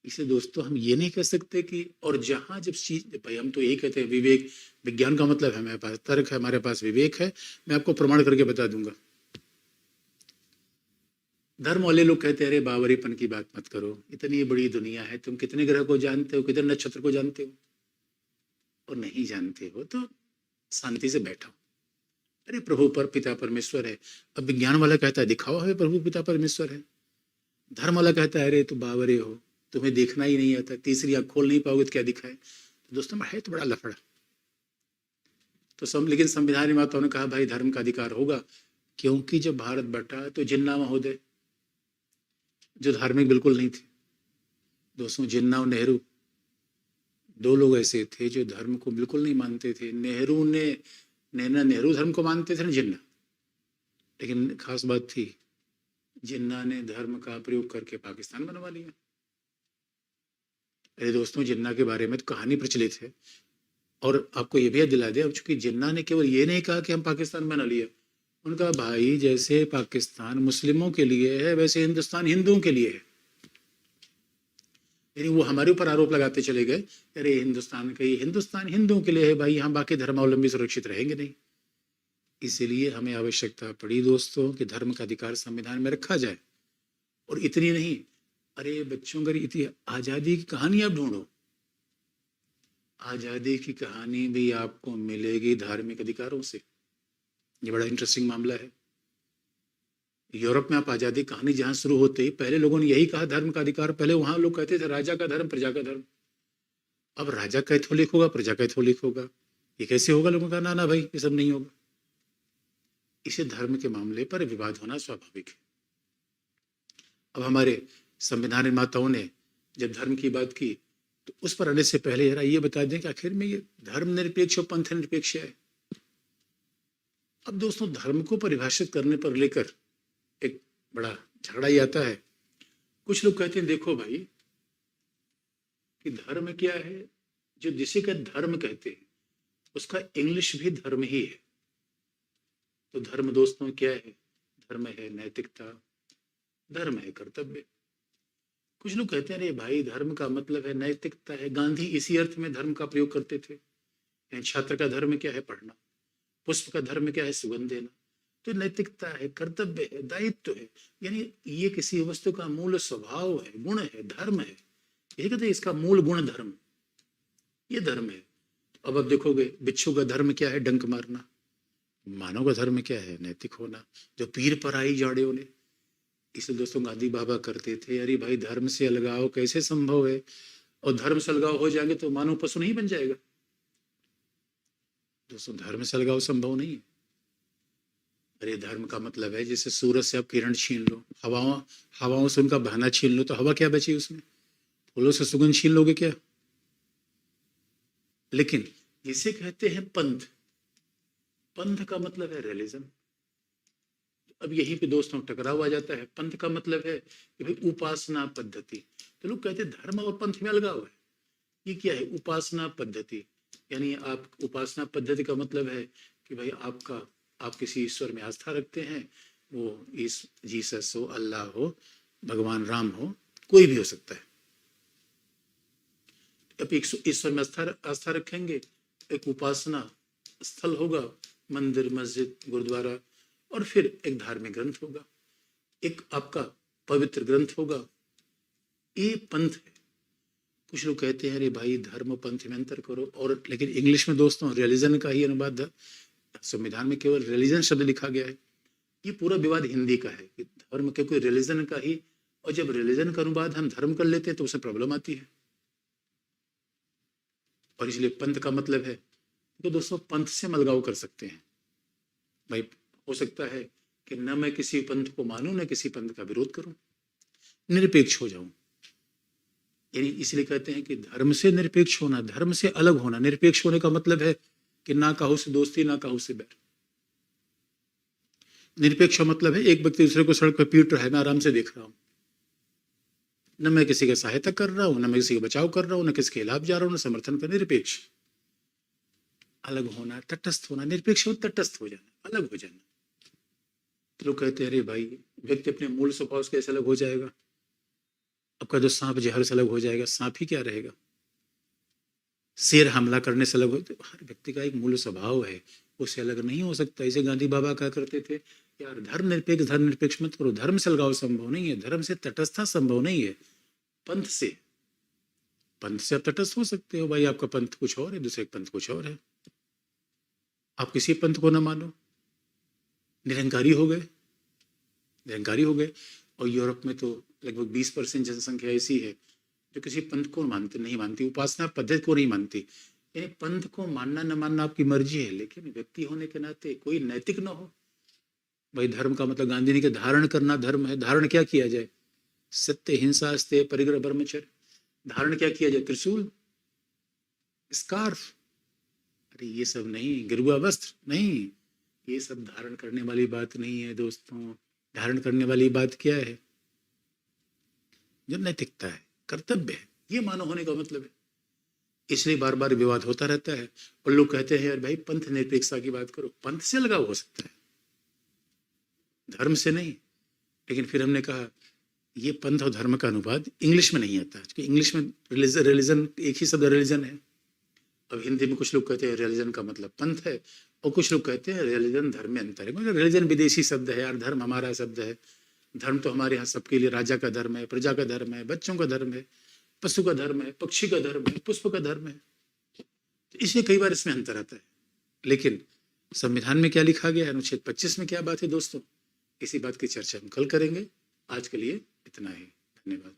इसे दोस्तों हम ये नहीं कह सकते कि, और जहां जब चीज, भाई हम तो यही कहते हैं विवेक, विज्ञान का मतलब है हमारे पास तर्क है, हमारे पास विवेक है, मैं आपको प्रमाण करके बता दूंगा। धर्म वाले लोग कहते हैं, अरे बावरीपन की बात मत करो, इतनी बड़ी दुनिया है, तुम कितने ग्रह को जानते हो, कितने नक्षत्र को जानते हो? और नहीं जानते हो तो शांति से बैठो। अरे प्रभु पर पिता परमेश्वर है। अब विज्ञान वाला कहता है दिखाओ हमें प्रभु पिता परमेश्वर है। धर्म वाला कहता है अरे तो बावरे हो, तुम्हें देखना ही नहीं आता, तीसरी आंख खोल नहीं पाओगे तो क्या दिखाए। तो दोस्तों है तो बड़ा लफड़ा। तो लेकिन संविधान निर्माताओं ने कहा भाई धर्म का अधिकार होगा, क्योंकि जब भारत बटा तो जिन्ना महोदय जो धार्मिक बिल्कुल नहीं थे, दोस्तों जिन्ना और नेहरू दो लोग ऐसे थे जो धर्म को बिल्कुल नहीं मानते थे। नेहरू धर्म को मानते थे ना जिन्ना, लेकिन खास बात थी जिन्ना ने धर्म का प्रयोग करके पाकिस्तान बनवा लिया। अरे दोस्तों जिन्ना के बारे में तो कहानी प्रचलित है, और आपको ये भी याद दिला दिया, चूंकि जिन्ना ने केवल ये नहीं कहा कि हम पाकिस्तान बना लिया, उनका भाई जैसे पाकिस्तान मुस्लिमों के लिए है वैसे हिंदुस्तान हिंदुओं के लिए है। यानी वो हमारे ऊपर आरोप लगाते चले गए, अरे हिंदुस्तान हिंदुओं के लिए है भाई, यहाँ बाकी धर्मावलंबी सुरक्षित रहेंगे नहीं। इसीलिए हमें आवश्यकता पड़ी दोस्तों कि धर्म का अधिकार संविधान में रखा जाए। और इतनी नहीं, अरे बच्चों अगर आजादी की कहानी आप ढूंढो, आजादी की कहानी भी आपको मिलेगी धार्मिक अधिकारों से। ये बड़ा इंटरेस्टिंग मामला है। यूरोप में आप आजादी कहानी जहां शुरू होते ही पहले लोगों ने यही कहा धर्म का अधिकार। पहले वहां लोग कहते थे राजा का धर्म प्रजा का धर्म। अब राजा कैथोलिक होगा प्रजा कैथोलिक होगा, ये कैसे होगा? लोगों का ना भाई ये सब नहीं होगा। इसे धर्म के मामले पर विवाद होना स्वाभाविक है। अब हमारे संविधान निर्माताओं ने जब धर्म की बात की तो उस पर आने से पहले जरा ये बता दें कि आखिर में ये धर्म निरपेक्ष और पंथ निरपेक्ष है। अब दोस्तों धर्म को परिभाषित करने पर लेकर एक बड़ा झगड़ा ही आता है। कुछ लोग कहते हैं देखो भाई कि धर्म क्या है, जो जिसे का धर्म कहते हैं उसका इंग्लिश भी धर्म ही है। तो धर्म दोस्तों क्या है? धर्म है नैतिकता, धर्म है कर्तव्य। कुछ लोग कहते हैं अरे भाई धर्म का मतलब है नैतिकता है। गांधी इसी अर्थ में धर्म का प्रयोग करते थे। यानी छात्र का धर्म क्या है? पढ़ना। पुष्प का धर्म क्या है? सुगंध देना। तो नैतिकता है, कर्तव्य है, दायित्व है, यानी ये किसी वस्तु का मूल स्वभाव है, गुण है, धर्म है। यही कहते हैं इसका मूल गुण धर्म, ये धर्म है। अब आप देखोगे बिच्छू का धर्म क्या है? डंक मारना। मानव का धर्म क्या है? नैतिक होना। जो पीर पर आई जाड़ियों ने, इसलिए दोस्तों गांधी बाबा करते थे अरे भाई धर्म से अलगाव कैसे संभव है? और धर्म से अलगाव हो जाएंगे तो मानव पशु नहीं बन जाएगा। दोस्तों धर्म से अलगाव संभव नहीं है। अरे धर्म का मतलब है जैसे सूरज से आप किरण छीन लो, हवाओं से उनका बहाना छीन लो तो हवा क्या बची उसमें? फूलों से सुगंध छीन लोगे क्या? लेकिन जिसे कहते हैं पंथ, पंथ का मतलब है रिलीजन। अब यहीं पे दोस्तों टकराव आ जाता है। पंथ का मतलब है कि भाई उपासना पद्धति। तो लोग कहते हैं धर्म और पंथ में अलगाव है। ये क्या है? उपासना पद्धति। यानी आप उपासना पद्धति का मतलब है कि भाई आप किसी ईश्वर में आस्था रखते हैं, वो जीसस हो, अल्लाह हो, भगवान राम हो, कोई भी हो सकता है। अब एक ईश्वर में आस्था रखेंगे, एक उपासना स्थल होगा, मंदिर, मस्जिद, गुरुद्वारा, और फिर एक धार्मिक ग्रंथ होगा, एक आपका पवित्र ग्रंथ होगा। ये पंथ है। कुछ लोग कहते हैं अरे भाई धर्म पंथ में अंतर करो, और लेकिन इंग्लिश में दोस्तों रिलीजन का ही अनुवाद, संविधान में केवल रिलीजन शब्द लिखा गया है। ये पूरा विवाद हिंदी का है कि धर्म के कोई रिलीजन का ही, और जब रिलीजन का अनुवाद हम धर्म कर लेते हैं तो उसमें प्रॉब्लम आती है। और इसलिए पंथ का मतलब है तो दोस्तों पंथ से हम अलगाव कर सकते हैं। भाई हो सकता है कि न मैं किसी पंथ को मानूं न किसी पंथ का विरोध करूं, निरपेक्ष हो जाऊं। यानी इसलिए कहते हैं कि धर्म से निरपेक्ष होना, धर्म से अलग होना। निरपेक्ष होने का मतलब है कि ना काहू से दोस्ती ना काहू से बैर। निरपेक्ष मतलब है एक व्यक्ति दूसरे को सड़क पर पीट रहा है, मैं आराम से देख रहा हूं, न मैं किसी का सहायता कर रहा हूं, न मैं किसी का बचाव कर रहा हूं, न किसी के खिलाफ जा रहा हूं, न समर्थन कर। निरपेक्ष। अलग होना, तटस्थ होना। निरपेक्ष हो तटस्थ हो जाना, अलग हो जाना। तो लोग कहते हैं अरे भाई व्यक्ति अपने मूल स्वभाव से कैसे अलग हो जाएगा? आपका जो सांप जहर से अलग हो जाएगा, सांप ही क्या रहेगा? शेर हमला करने से अलग हो, तो हर व्यक्ति का एक मूल स्वभाव है, उससे अलग नहीं हो सकता। इसे गांधी बाबा कहा करते थे यार धर्म निरपेक्ष मत करो। धर्म से अलगाव संभव नहीं है, धर्म से तटस्थता संभव नहीं है, पंथ से पंथ से आप तटस्थ हो सकते हो, भाई आपका पंथ कुछ और है, दूसरे का पंथ कुछ और है, आप किसी पंथ को ना मानो, निरंकारी हो गए, निरंकारी हो गए। और यूरोप में तो लगभग 20% जनसंख्या ऐसी है जो किसी पंथ को मानते नहीं मानती, उपासना पद्धति को नहीं मानती। यानी पंथ को मानना न मानना आपकी मर्जी है, लेकिन व्यक्ति होने के नाते कोई नैतिक ना हो। भाई धर्म का मतलब गांधी जी के धारण करना धर्म है। धारण क्या किया जाए? सत्य, हिंसा, अस्तेय, परिग्रह, ब्रह्मचर्य। धारण क्या किया जाए? त्रिशूल, स्कार्फ। अरे ये सब नहीं, गिरुआ वस्त्र नहीं, ये सब धारण करने वाली बात नहीं है दोस्तों। धारण करने वाली बात क्या है? जो नैतिकता है, कर्तव्य है, ये मानव होने का मतलब है। इसलिए बार बार विवाद होता रहता है और लोग कहते हैं यार भाई पंथ निरपेक्षता की बात करो। पंथ से लगाव हो सकता है, धर्म से नहीं। लेकिन फिर हमने कहा ये पंथ और धर्म का अनुवाद इंग्लिश में नहीं आता, क्योंकि इंग्लिश में रिलीजन एक ही शब्द रिलीजन है। अब हिंदी में कुछ लोग कहते हैं रिलीजन का मतलब पंथ है, और कुछ लोग कहते हैं रिलीजन धर्म में अंतर है। मतलब रिलीजन विदेशी शब्द है यार, धर्म हमारा शब्द है। धर्म तो हमारे यहाँ सबके लिए राजा का धर्म है, प्रजा का धर्म है, बच्चों का धर्म है, पशु का धर्म है, पक्षी का धर्म है, पुष्प का धर्म है। तो इसलिए कई बार इसमें अंतर आता है। लेकिन संविधान में क्या लिखा गया है, अनुच्छेद 25 में क्या बात है दोस्तों, इसी बात की चर्चा हम कल करेंगे। आज के लिए इतना ही, धन्यवाद।